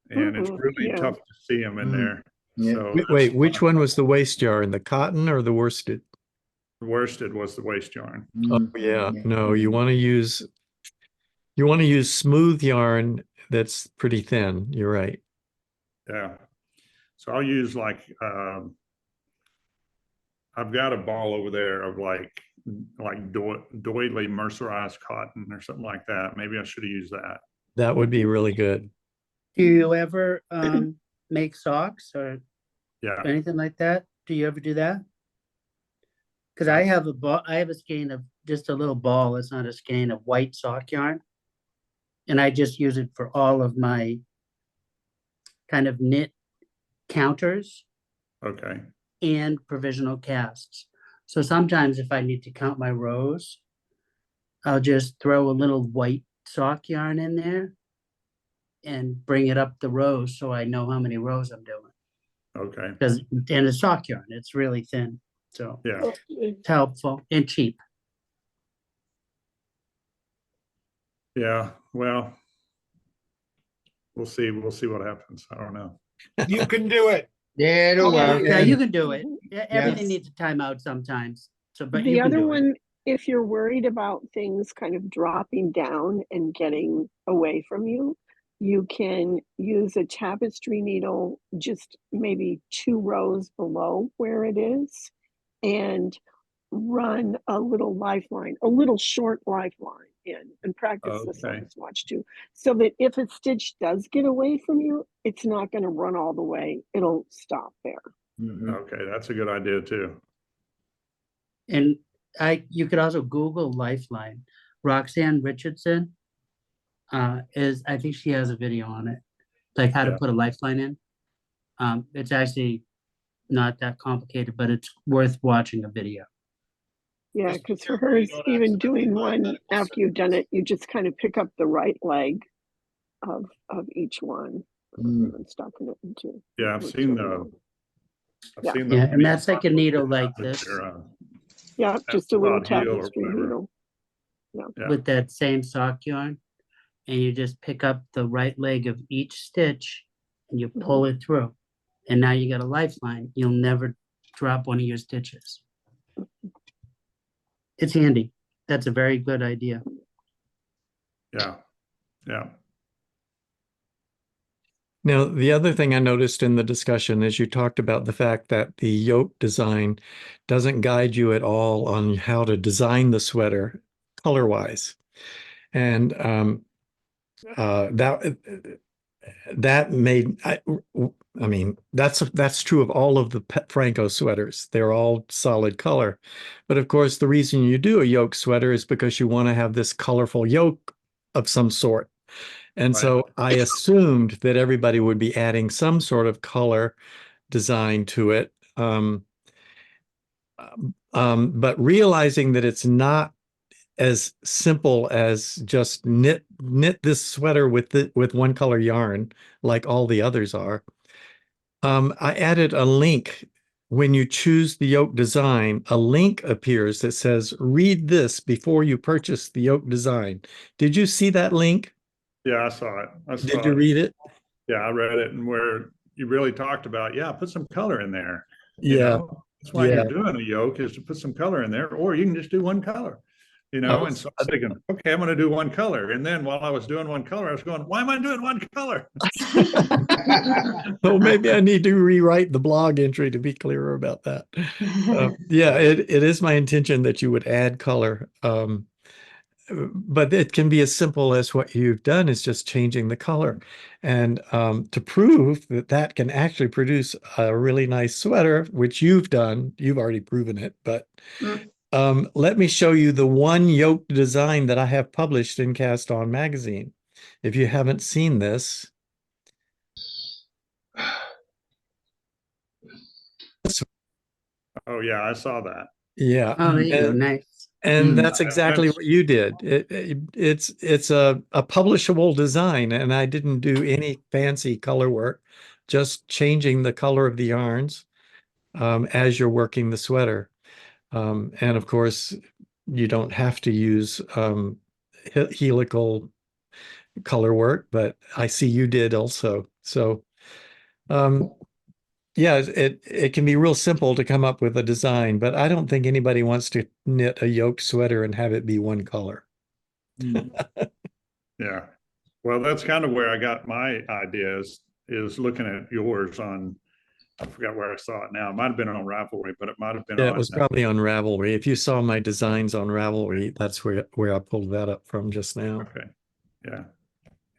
S4: And it's really tough to see them in there.
S3: Yeah.
S4: So
S1: Wait, which one was the waist yarn, the cotton or the worsted?
S4: the worsted was the waist yarn.
S1: Oh, yeah. No, you want to use smooth yarn that's pretty thin. You're right.
S4: Yeah. So I'll use like, I've got a ball over there of like doily mercerized cotton or something like that. Maybe I should have used that.
S1: That would be really good.
S7: Do you ever make socks or
S4: Yeah.
S7: anything like that? Do you ever do that? Because I have a ball, I have a skein of just a little ball. It's not a skein of white sock yarn, and I just use it for all of my kind of knit counters.
S4: Okay.
S7: and provisional casts. So sometimes if I need to count my rows, I'll just throw a little white sock yarn in there and bring it up the rows so I know how many rows I'm doing.
S4: Okay,
S7: Because and it's sock yarn, it's really thin, so
S4: yeah,
S7: it's helpful and cheap.
S4: yeah, well, we'll see what happens. I don't know.
S8: You can do it.
S3: Yeah, don't
S2: Yeah.
S3: worry.
S7: Yeah,
S3: man.
S7: you can do it. Everything
S2: Yes.
S7: needs a timeout sometimes. So, but
S5: The
S7: you can
S5: other
S7: do it.
S5: one, if you're worried about things kind of dropping down and getting away from you, you can use a tapestry needle just maybe 2 rows below where it is and run a little lifeline, a little short lifeline in, and practice this on
S4: Okay.
S5: this watch too. So that if a stitch does get away from you, it's not going to run all the way. It'll stop there.
S3: Mhm.
S4: Okay, that's a good idea too.
S7: And you could also Google Lifeline. Roxanne Richardson I think she has a video on it, like how to
S4: Yeah.
S7: put a lifeline in. It's actually not that complicated, but it's worth watching a video.
S5: Yeah,
S10: Just be
S5: because for
S10: careful you
S5: hers,
S10: don't
S5: even
S10: accidentally
S5: doing
S10: buy
S5: one
S10: medical
S5: after you've done
S10: services.
S5: it, you just kind of pick up the right leg of each one
S3: Mm.
S5: and stocking it into.
S4: Yeah, I've
S5: works
S4: seen
S5: really well.
S4: I've
S5: Yeah.
S4: seen
S7: Yeah,
S4: the
S7: and that's like a needle like
S4: with
S7: this
S4: their,
S5: Yeah, just a little
S4: heel or
S5: tapestry
S4: whatever.
S5: needle.
S4: Yeah.
S7: with that same sock yarn, and you just pick up the right leg of each stitch and you pull it through. And now you got a lifeline. You'll never drop one of your stitches. It's handy. That's a very good idea.
S4: Yeah, yeah,
S1: Now, the other thing I noticed in the discussion is you talked about the fact that the yoke design doesn't guide you at all on how to design the sweater color-wise. And that made, I mean, that's true of all of the Phrancko sweaters. They're all solid color. But of course, the reason you do a yoke sweater is because you want to have this colorful yoke of some sort. And
S4: Right.
S1: so I assumed that everybody would be adding some sort of color design to it. But realizing that it's not as simple as just knit this sweater with one color yarn like all the others are. I added a link. When you choose the yoke design, a link appears that says, read this before you purchase the yoke design. Did you see that link?
S4: yeah, I saw it.
S1: Did you read it?
S4: Yeah, I read it, and where you really talked about, yeah, put some color in there. You
S1: Yeah.
S4: know, that's why
S1: Yeah.
S4: you're doing a yoke, is to put some color in there, or you can just do one color. You know, and so I was thinking, okay, I'm going to do one color. And then while I was doing one color, I was going, why am I doing one color?
S1: Well, maybe I need to rewrite the blog entry to be clearer about that. Yeah, it is my intention that you would add color. But it can be as simple as what you've done is just changing the color. And to prove that that can actually produce a really nice sweater, which you've done, you've already proven it, but let me show you the one yoke design that I have published in Cast On magazine. If you haven't seen this.
S4: Oh yeah, I saw that.
S1: Yeah.
S7: Oh, there you go. Nice.
S1: And that's exactly what you did. It's a publishable design, and I didn't do any fancy color work, just changing the color of the yarns as you're working the sweater. And of course, you don't have to use helical color work, but I see you did also. So yeah, it can be real simple to come up with a design, but I don't think anybody wants to knit a yoke sweater and have it be one color.
S4: Yeah. Well, that's kind of where I got my ideas, is looking at yours on, I forgot where I saw it now. It might have been on Ravelry, but it might have been
S1: Yeah,
S4: on.
S1: it was probably on Ravelry. If you saw my designs on Ravelry, that's where I pulled that up from just now.
S4: Okay. Yeah.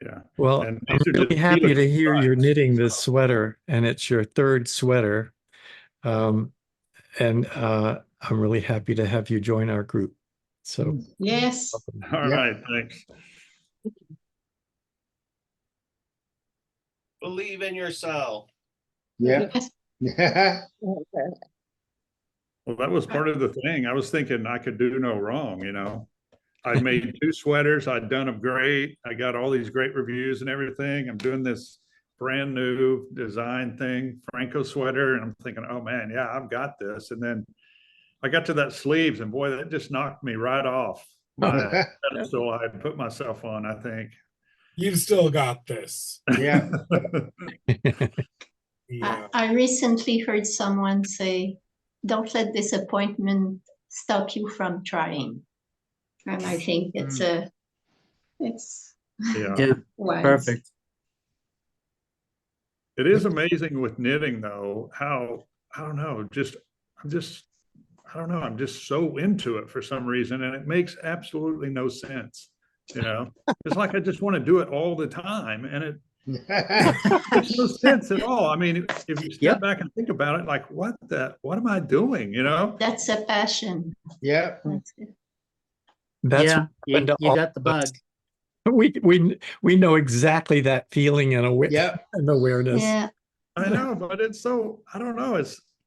S4: Yeah.
S1: Well,
S4: And
S1: I'm
S4: these are
S1: really
S4: just
S1: happy to
S4: helical
S1: hear you're
S4: designs.
S1: knitting this sweater, and it's your third sweater. And I'm really happy to have you join our group. So
S2: Yes.
S4: All right. Thanks.
S10: Believe in yourself.
S3: Yeah.
S2: Yes.
S4: Well, that was part of the thing. I was thinking I could do no wrong, you know. I made 2 sweaters. I'd done them great. I got all these great reviews and everything. I'm doing this brand new design thing, Phrancko Sweater, and I'm thinking, oh man, yeah, I've got this. And then I got to that sleeves, and boy, that just knocked me right off my pedestal I had put myself on, I think.
S8: You've still got this.
S3: Yeah.
S8: Yeah.
S2: I recently heard someone say, don't let disappointment stop you from trying. And I think it's
S4: Yeah.
S2: wise.
S7: Perfect.
S4: It is amazing with knitting though, how, I don't know, I'm just so into it for some reason, and it makes absolutely no sense. You know, it's like I just want to do it all the time, and it makes no sense at all. I mean, if you step back and think about it, like, what am I doing? You know?
S2: That's a passion.
S3: Yeah.
S2: That's it.
S1: That's
S7: Yeah,
S1: what
S7: you,
S1: happened to
S7: you
S1: all
S7: got the
S1: of
S7: bug.
S1: us. We know exactly that feeling and and awareness.
S2: Yeah.
S4: I know, but it's so, I don't know.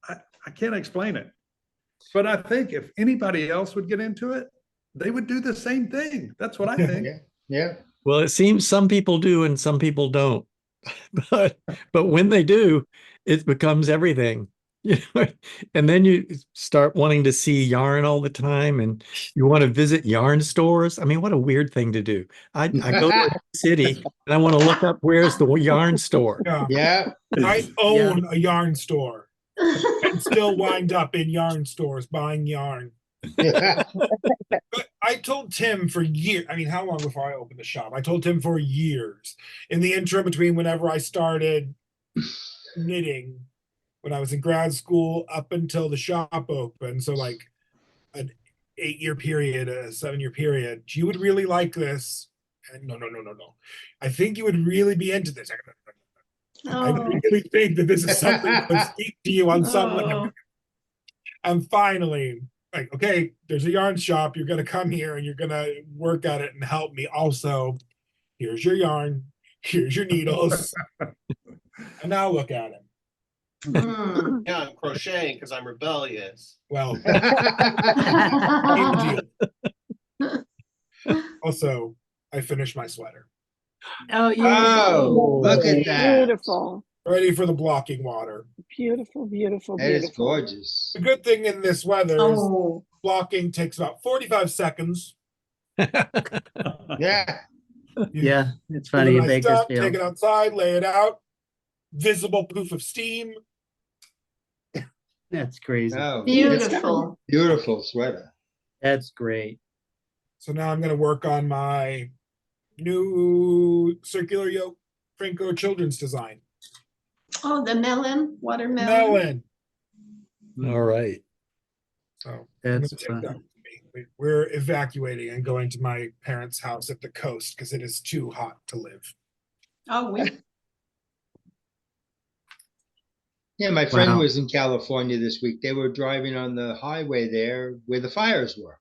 S4: I can't explain it. But I think if anybody else would get into it, they would do the same thing. That's what I think.
S3: Yeah.
S1: Well, it seems some people do and some people don't. But when they do, it becomes everything. You know, and then you start wanting to see yarn all the time, and you want to visit yarn stores. I mean, what a weird thing to do. I go to a city and I want to look up where's the yarn store.
S8: Yeah. I own a yarn store and still wind up in yarn stores buying yarn. But I told Tim for years, I mean, how long before I opened the shop? I told Tim for years. In the interim between whenever I started knitting, when I was in grad school up until the shop opened, so like an 8-year period, a 7-year period, you would really like this. And no. I think you would really be into this. I really think that this is something that would speak to you on some level. And finally, like, okay, there's a yarn shop. You're going to come here and you're going to work at it and help me. Also, here's your yarn. Here's your needles. And now look at it.
S10: Yeah, I'm crocheting because I'm rebellious.
S8: Well, also, I finished my sweater.
S7: Oh, yeah.
S3: Oh, look at that.
S5: Beautiful.
S8: Ready for the blocking water.
S5: Beautiful, beautiful,
S3: That is
S5: beautiful.
S3: gorgeous.
S8: The good thing in this weather is blocking takes about 45 seconds.
S3: Yeah.
S7: Yeah, it's funny in
S8: Take
S7: Bakersfield.
S8: it outside, lay it out. Visible proof of steam.
S7: That's crazy.
S3: Oh,
S2: Beautiful.
S3: Beautiful sweater.
S7: That's great.
S8: So now I'm going to work on my new circular yoke Phrancko children's design.
S2: Oh, the watermelon.
S1: All right.
S8: So
S7: That's
S8: take
S7: fun.
S8: that with me. We're evacuating and going to my parents' house at the coast because it is too hot to live.
S2: Oh, we.
S3: Yeah, my friend
S7: Wow.
S3: was in California this week. They were driving on the highway there where the fires were.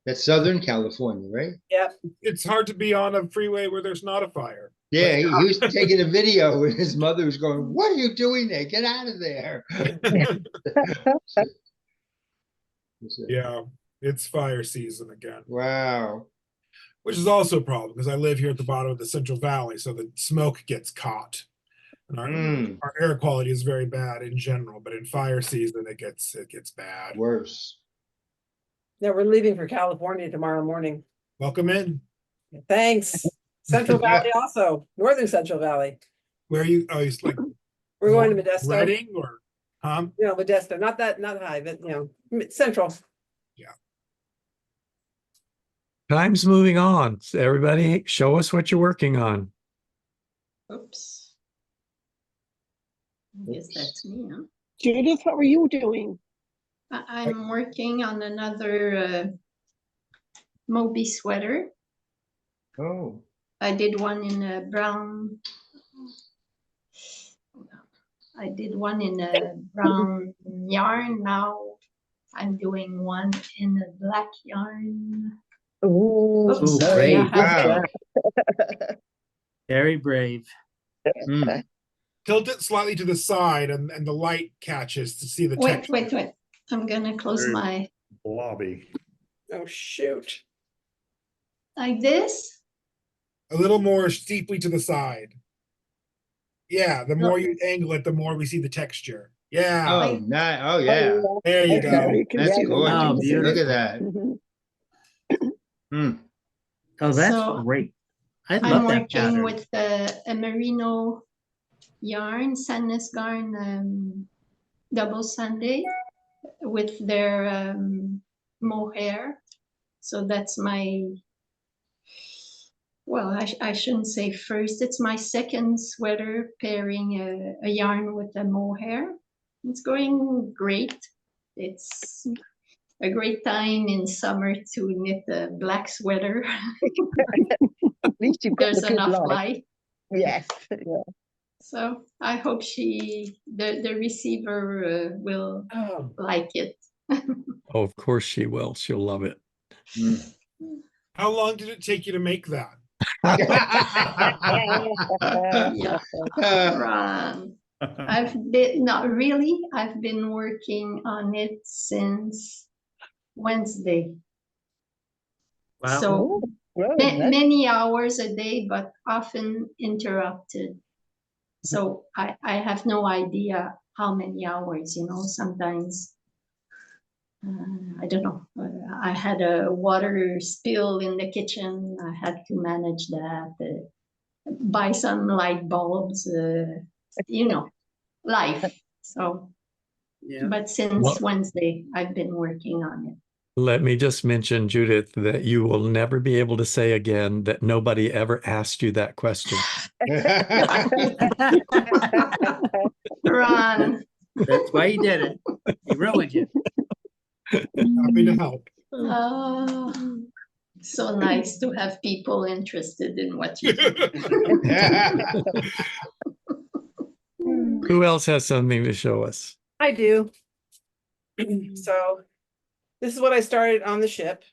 S3: That's Southern California, right?
S6: Yep.
S8: It's hard to be on a freeway where there's not a fire.
S3: Yeah, he was taking a video and his mother was going, "What are you doing there? Get out of there."
S8: Yeah, it's fire season again.
S3: Wow.
S8: Which is also a problem because I live here at the bottom of the Central Valley, so the smoke gets caught. And our air quality is very bad in general, but in fire season it gets bad.
S3: Worse.
S6: Yeah, we're leaving for California tomorrow morning.
S8: Welcome in.
S6: Thanks. Central Valley also, Northern Central Valley.
S8: Where are you? Oh, it's like
S6: We're going to Modesto.
S8: Reading or
S6: Modesto, not high, but Central.
S1: Time's moving on. So everybody, show us what you're working on.
S2: Oops. I guess that's me, huh?
S5: Judith, what were you doing?
S2: I'm working on another Moby sweater.
S3: Oh.
S2: I did one in a brown. I did one in a brown yarn. Now I'm doing one in a black yarn.
S9: Ooh,
S2: Oops,
S7: brave.
S3: Wow.
S7: Very brave.
S8: tilt it slightly to the side and the light catches to see the
S2: Wait,
S8: texture.
S2: wait. I'm gonna close
S4: Very-
S2: my,
S4: Blobby.
S6: Oh, shoot.
S2: like this.
S8: A little more steeply to the side. Yeah, the more you angle it, the more we see the texture. Yeah,
S3: Oh, oh yeah,
S8: there you
S9: Okay.
S8: go.
S5: You can
S3: that's
S5: see the
S3: gorgeous.
S7: Oh,
S5: lines.
S3: Look
S7: beautiful.
S3: at that.
S5: Mhm.
S7: Oh, that's
S2: So,
S7: great. I
S2: I'm
S7: love that
S2: working
S7: pattern.
S2: with a merino yarn, sandness yarn, double Sunday with their mohair. So that's my, well, I shouldn't say first. It's my second sweater pairing a yarn with a mohair. It's going great. It's a great time in summer to knit a black sweater.
S9: At least you've got
S2: There's
S9: the good
S2: enough
S9: light.
S2: light.
S9: Yes. Yeah.
S2: So I hope the receiver will
S6: Oh,
S2: like it.
S1: Oh, of course she will. She'll love it.
S8: How long did it take you to make that?
S2: Yeah, Ron. Not really. I've been working on it since Wednesday.
S7: Wow.
S2: So
S9: Well,
S2: many hours a day, but often interrupted. So I have no idea how many hours, sometimes, I don't know. I had a water spill in the kitchen. I had to manage that, buy some light bulbs, life. So,
S7: Yeah.
S2: but since Wednesday, I've been working on it.
S1: Let me just mention, Judith, that you will never be able to say again that nobody ever asked you that question.
S2: Ron.
S7: That's why he did it. He ruined you.
S8: Happy to help.
S2: So nice to have people interested in what you do.
S1: Who else has something to show us?
S6: I do. So this is what I started on the ship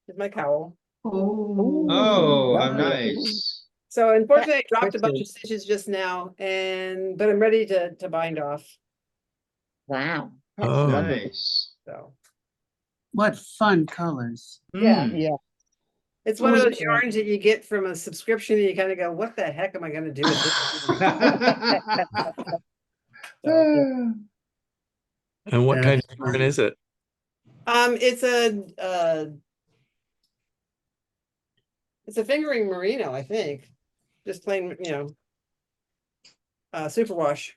S6: with my cowl.
S3: Oh, how nice.
S6: So unfortunately, I dropped a bunch of stitches just now, but I'm ready to bind off.
S9: wow. That's
S1: Oh,
S9: lovely.
S3: Nice.
S6: So
S7: What fun colors.
S6: yeah,
S9: Yeah.
S6: it's one of those
S9: Yeah.
S6: yarns that you get from a subscription, and you kind of go, "What the heck am I going to do with this?" So,
S1: and what kind
S7: That's
S1: of yarn
S7: fun.
S1: is it?
S6: it's a fingering merino, I think. Just plain, superwash.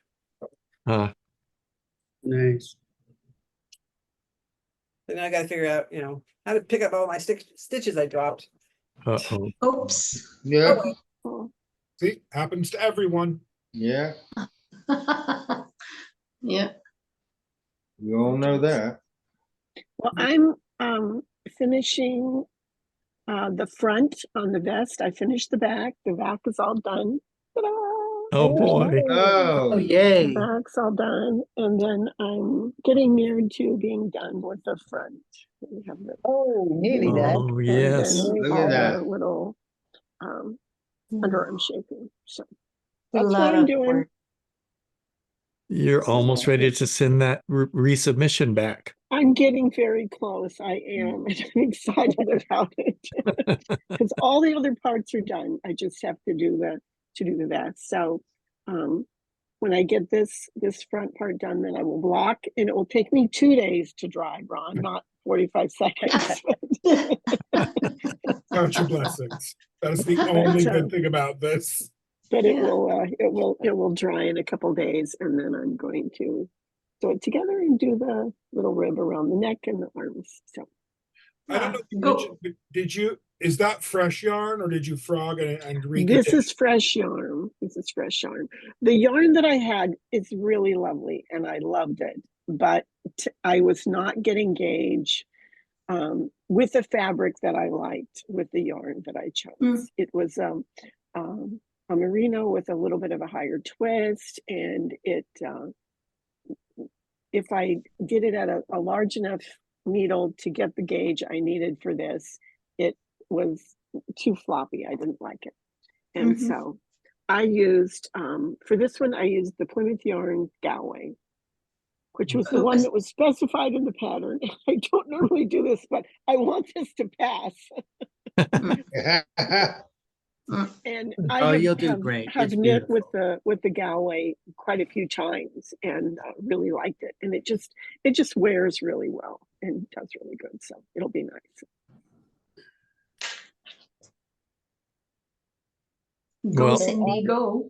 S7: Nice.
S6: So now I got to figure out, how to pick up all my stitches I dropped.
S1: Uh-oh.
S2: Oops.
S3: Yeah,
S8: See, happens to everyone.
S3: yeah,
S2: Yeah.
S3: we all know that.
S5: Well, I'm finishing the front on the vest. I finished the back. The back is all done. Ta-da!
S1: Oh boy.
S7: Oh,
S3: Oh,
S5: The
S7: yay.
S5: back's all done, and then I'm getting near to being done with the front. We have the
S9: Oh, nearly there.
S1: Oh,
S5: and
S1: yes.
S5: then
S3: Look
S5: all
S3: at that.
S5: the little underarm shaping. So
S2: A
S5: that's what
S2: lot
S5: I'm
S2: of
S5: doing.
S2: work.
S1: You're almost ready to send that resubmission back.
S5: I'm getting very close. I am. And I'm excited about it because all the other parts are done. I just have to do the vest. So when I get this front part done, then I will block, and it will take me 2 days to dry, Ron, not 45 seconds.
S8: Count your blessings. That's the only good thing about this.
S5: But
S2: Yeah.
S5: it will dry in a couple days, and then I'm going to sew it together and do the little rib around the neck and the arms. So
S8: I don't know if you
S2: Go.
S8: mentioned, but is that fresh yarn or did you frog and recondition?
S5: this is fresh yarn. This is fresh yarn. The yarn that I had is really lovely, and I loved it. But I was not getting gauge with the fabric that I liked with the yarn that I chose. It was a merino with a little bit of a higher twist, and it if I did it at a large enough needle to get the gauge I needed for this, it was too floppy. I didn't like it. And so I used, for this one, I used the Plymouth Yarn Galway, which was the one that was specified in the pattern. I don't normally do this, but I want this to pass. And I
S7: Oh,
S5: have,
S7: you'll do great.
S5: have
S7: It's
S5: knit
S7: beautiful.
S5: with the Galway quite a few times and really liked it. And it just wears really well and does really good. So it'll be nice.
S2: Go
S1: Well,
S2: Cindy, go.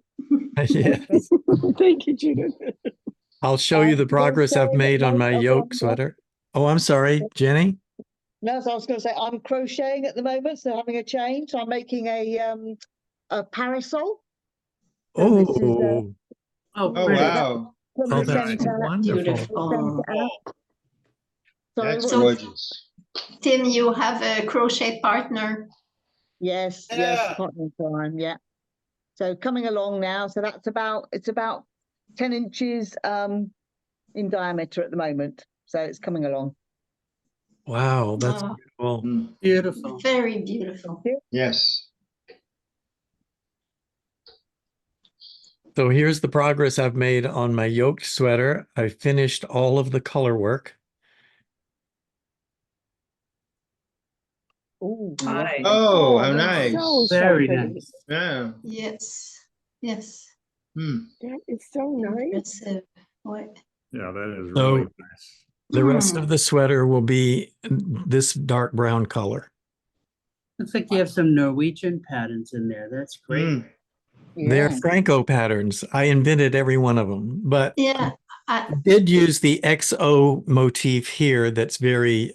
S1: yes.
S5: Thank you, Judith.
S1: I'll show you the progress I've
S9: crocheting at
S1: made
S9: the
S1: on my
S9: moment,
S1: yoke sweater. Oh, I'm sorry, Jenny.
S9: No, so I was going to say I'm crocheting at the moment, so having a change. So I'm making a parasol. So this is
S1: Oh,
S7: Oh,
S3: Oh,
S7: pretty.
S3: wow.
S9: from
S1: oh,
S9: the
S1: that's
S9: centre.
S1: wonderful.
S2: Beautiful.
S9: Sorry,
S3: That's
S9: what-
S2: So-
S3: gorgeous.
S2: Tim, you have a crochet partner.
S9: Yes,
S10: Yeah.
S9: yes, partner time, yeah. So coming along now. So that's it's about 10 inches in diameter at the moment. So it's coming along.
S1: Wow, that's
S2: Wow.
S1: beautiful.
S3: Mm,
S7: Beautiful.
S2: Very beautiful.
S3: yes.
S1: So here's the progress I've made on my yoked sweater. I finished all of the color work.
S9: Ooh,
S6: Hi.
S3: Oh, how
S5: that's
S3: nice.
S5: so
S7: Very
S5: pretty.
S7: nice.
S3: Yeah.
S2: Yes. Yes.
S3: Hmm.
S5: That is so nice.
S2: Impressive. What?
S4: Yeah, that is
S1: So-
S4: really nice.
S1: The rest
S2: Hmm.
S1: of the sweater will be this dark brown color.
S7: Looks like you have some Norwegian patterns in there. That's great.
S3: Mm.
S1: They're
S9: Yeah.
S1: Phrancko patterns. I invented every one of them, but
S2: Yeah.
S1: I did use the XO motif here that's very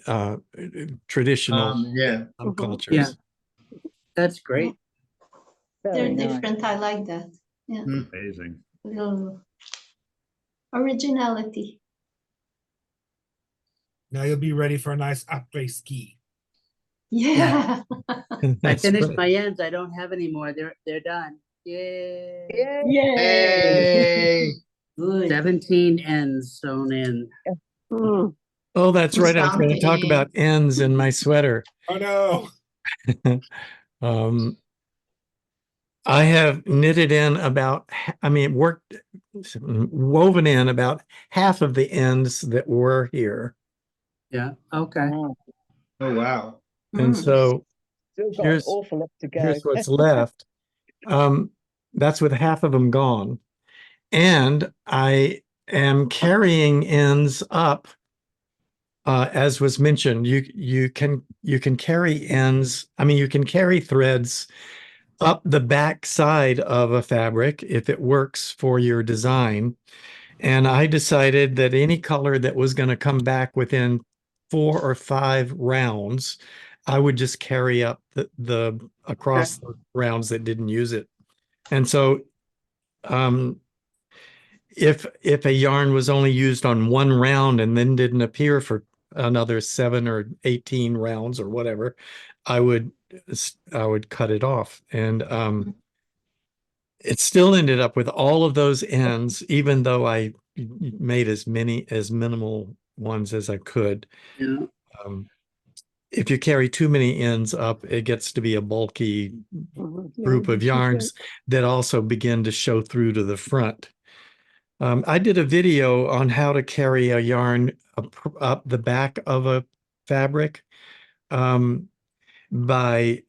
S1: traditional
S3: Yeah.
S1: in some
S5: Mhm.
S1: cultures.
S7: Yeah. That's great.
S2: They're
S9: Very nice.
S2: different. I like that. Yeah.
S4: Amazing.
S2: Little originality.
S8: Now you'll be ready for a nice après ski.
S2: Yeah.
S7: I
S1: That's
S7: finished
S1: right.
S7: my ends. I don't have any more. They're done. Yay.
S9: Yeah.
S5: Yay.
S3: Hey.
S2: Good.
S7: 17 ends sewn in.
S5: Mm.
S1: Oh, that's
S2: Who's
S1: right. I was going to talk
S2: counting?
S1: about ends in my sweater.
S8: Oh no.
S1: Um, I have knitted in about, woven in about half of the ends that were here.
S7: Yeah. Okay.
S9: Wow.
S3: Oh, wow.
S1: And
S2: Mm.
S1: so
S9: Still got an
S1: here's,
S9: awful lot to go.
S1: here's what's left. That's with half of them gone. And I am carrying ends up. As was mentioned, you can carry ends. You can carry threads up the back side of a fabric if it works for your design. And I decided that any color that was going to come back within 4 or 5 rounds, I would just carry up the across the rounds that didn't use it. And so if a yarn was only used on 1 round and then didn't appear for another 7 or 18 rounds or whatever, I would cut it off. And it still ended up with all of those ends, even though I made as minimal ones as I could.
S7: Yeah.
S1: If you carry too many ends up, it gets to be a bulky group of yarns that also begin to show through to the front. I did a video on how to carry a yarn up the back of a fabric by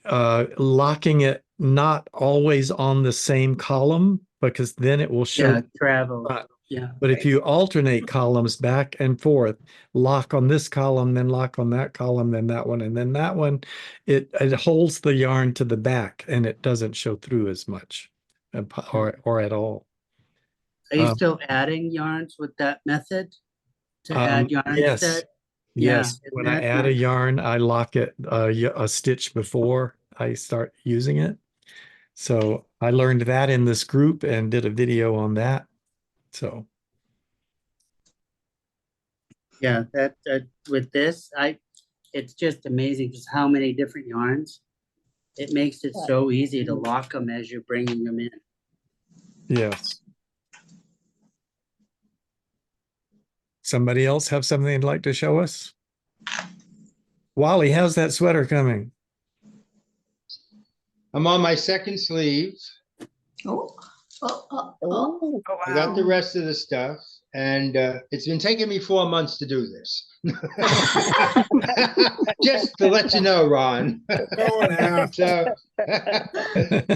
S1: locking it not always on the same column, because then it will show.
S7: Yeah. Travel. Yeah.
S1: But if you alternate columns back and forth, lock on this column, then lock on that column, then that one, and then that one, it holds the yarn to the back and it doesn't show through as much or at all.
S7: Are you still adding yarns with that method to add yarn
S1: Yes.
S7: set?
S1: Yes.
S7: Yeah,
S1: When I
S7: isn't that
S1: add a
S7: nice?
S1: yarn, I lock it a stitch before I start using it. So I learned that in this group and did a video on that. So
S7: Yeah, that with this, it's just amazing just how many different yarns. It makes it so easy to lock them as you're bringing them in.
S1: yes. Somebody else have something they'd like to show us? Wally, how's that sweater coming?
S3: I'm on my second sleeve.
S2: Oh, oh, oh, oh.
S9: Oh,
S6: Oh,
S3: I got the
S6: wow.
S3: rest of the stuff, and it's been taking me 4 months to do this. Just to let you know, Ron.
S8: Going out.
S3: So,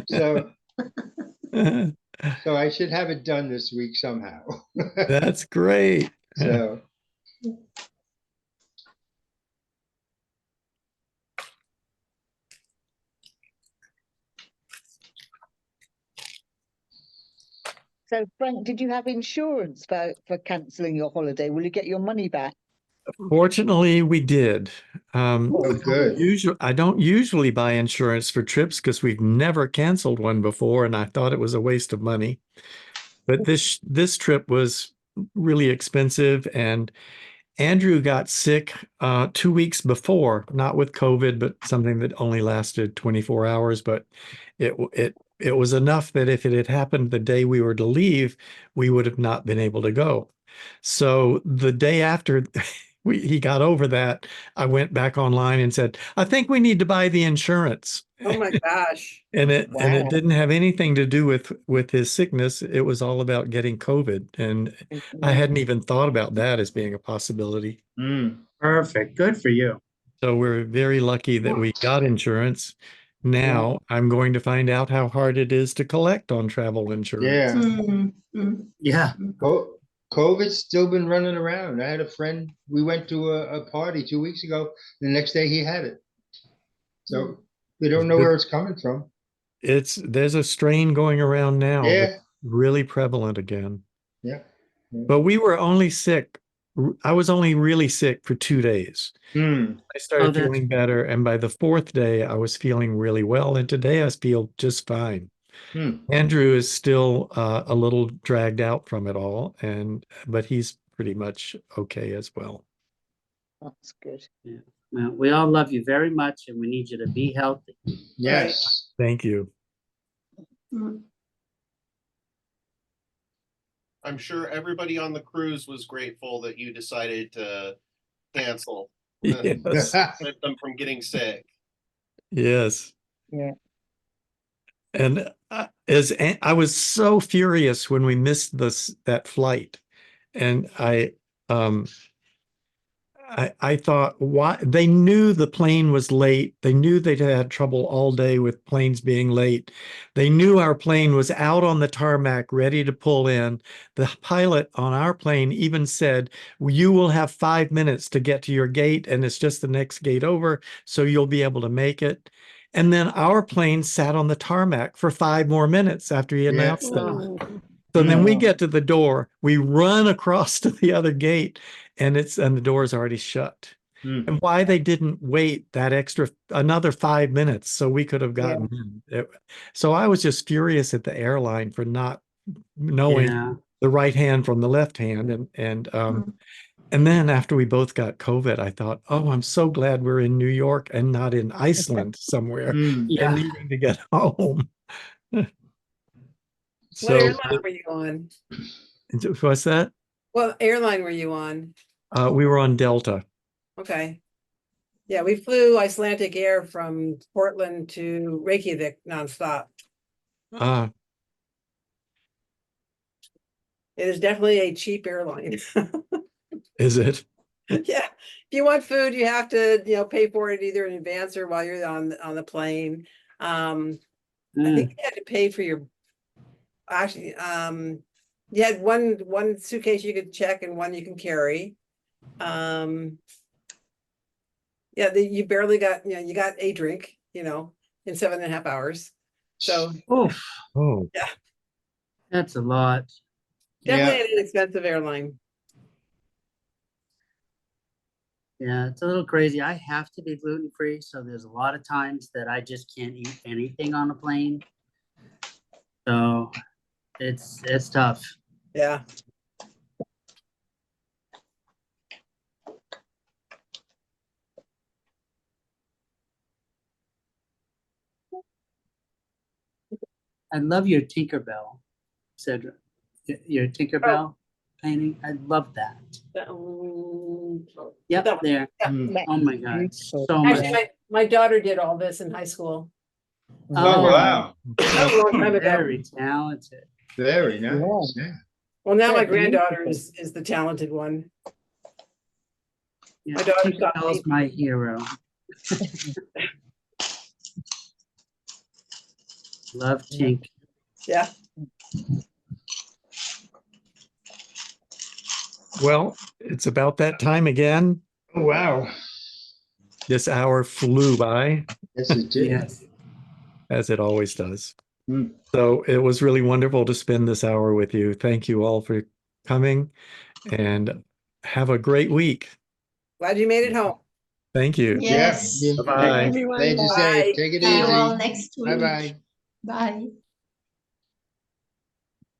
S3: so, so I should have it done this week somehow.
S1: That's great.
S3: So,
S9: so Frank, did you have insurance for cancelling your holiday? Will you get your money back?
S1: Fortunately, we did.
S3: oh, good.
S1: I don't usually buy insurance for trips because we've never canceled one before, and I thought it was a waste of money. But this trip was really expensive, and Andrew got sick 2 weeks before, not with COVID, but something that only lasted 24 hours. But it was enough that if it had happened the day we were to leave, we would have not been able to go. So the day after he got over that, I went back online and said, I think we need to buy the insurance.
S6: Oh my gosh.
S1: And it
S9: Wow.
S1: didn't have anything to do with his sickness. It was all about getting COVID. And I hadn't even thought about that as being a possibility.
S3: Mm.
S7: Perfect. Good for you.
S1: So we're very lucky that we got insurance. Now I'm going to find out how hard it is to collect on travel insurance.
S3: Yeah.
S2: Mm, mm.
S7: Yeah.
S3: COVID's still been running around. I had a friend, we went to a party 2 weeks ago. The next day he had it. So we don't know where it's coming from.
S1: There's a strain going around now
S3: Yeah.
S1: that's really prevalent again.
S3: Yeah.
S1: But we were only sick. I was only really sick for 2 days.
S3: Hmm.
S1: I started
S7: that's-
S1: feeling better, and by the fourth day, I was feeling really well. And today, I feel just fine.
S3: Hmm.
S1: Andrew is still a little dragged out from it all, but he's pretty much okay as well.
S9: That's good.
S7: Well, we all love you very much, and we need you to be healthy.
S3: Yes.
S1: Thank you.
S2: Mm.
S10: I'm sure everybody on the cruise was grateful that you decided to cancel.
S1: Yes.
S10: Prevent them from getting sick.
S1: Yes.
S9: Yeah.
S1: And I was so furious when we missed that flight, and I thought, why? They knew the plane was late. They knew they'd had trouble all day with planes being late. They knew our plane was out on the tarmac ready to pull in. The pilot on our plane even said, you will have 5 minutes to get to your gate, and it's just the next gate over, so you'll be able to make it. And then our plane sat on the tarmac for 5 more minutes after he announced that.
S9: Oh.
S1: So then we get to the door, we run across to the other gate, and the door's already shut.
S3: Hmm.
S1: And why they didn't wait that another 5 minutes so we could have gotten in. So I was just furious at the airline for not knowing
S7: Yeah.
S1: the right hand from the left hand. And then after we both got COVID, I thought, oh, I'm so glad we're in New York and not in Iceland somewhere
S3: Hmm.
S7: Yeah.
S1: and needing to get home.
S6: What
S1: So
S6: airline were you on?
S1: what's that?
S6: What airline were you on?
S1: We were on Delta.
S6: Okay. Yeah, we flew Icelandic Air from Portland to Reykjavik nonstop.
S1: Ah,
S6: It is definitely a cheap airline.
S1: is it?
S6: Yeah, if you want food, you have to, pay for it either in advance or while you're on the plane. I think you had to pay for your. Actually, you had one suitcase you could check and one you can carry. Yeah, you barely got, you got a drink, in 7.5 hours. So
S7: Oof.
S1: Oh,
S7: That's a lot.
S6: definitely an expensive airline.
S7: Yeah, it's a little crazy. I have to be gluten-free, so there's a lot of times that I just can't eat anything on a plane. So it's tough.
S6: Yeah.
S7: I love your Tinkerbell, Cedric. Your Tinkerbell painting. I love that. Yep,
S6: that one.
S7: there.
S6: Yeah.
S3: Hmm.
S7: Oh my God,
S9: Beautiful.
S7: so much.
S6: Actually, my daughter did all this in high school.
S3: Oh, wow.
S6: That was a long time ago.
S7: Very talented.
S3: Very nice. Yeah.
S6: Well, now my
S9: Yeah,
S6: granddaughter is the talented one.
S7: Yeah,
S6: My daughter's got
S7: Tinkerbell's
S6: me.
S7: my hero. Love Tink.
S6: Yeah.
S1: Well, it's about that time again.
S3: Oh, wow.
S1: This hour flew by,
S3: Yes, it did.
S7: Yes.
S1: as it always does.
S3: Hmm.
S1: So it was really wonderful to spend this hour with you. Thank you all for coming, and have a great week.
S6: Glad you made it home.
S1: Thank you.
S2: Yes.
S3: Yeah.
S1: Bye-bye.
S5: Everyone.
S3: They just say,
S6: Bye.
S3: take it
S2: See you all
S3: easy.
S2: next week.
S3: Bye-bye.
S2: Bye.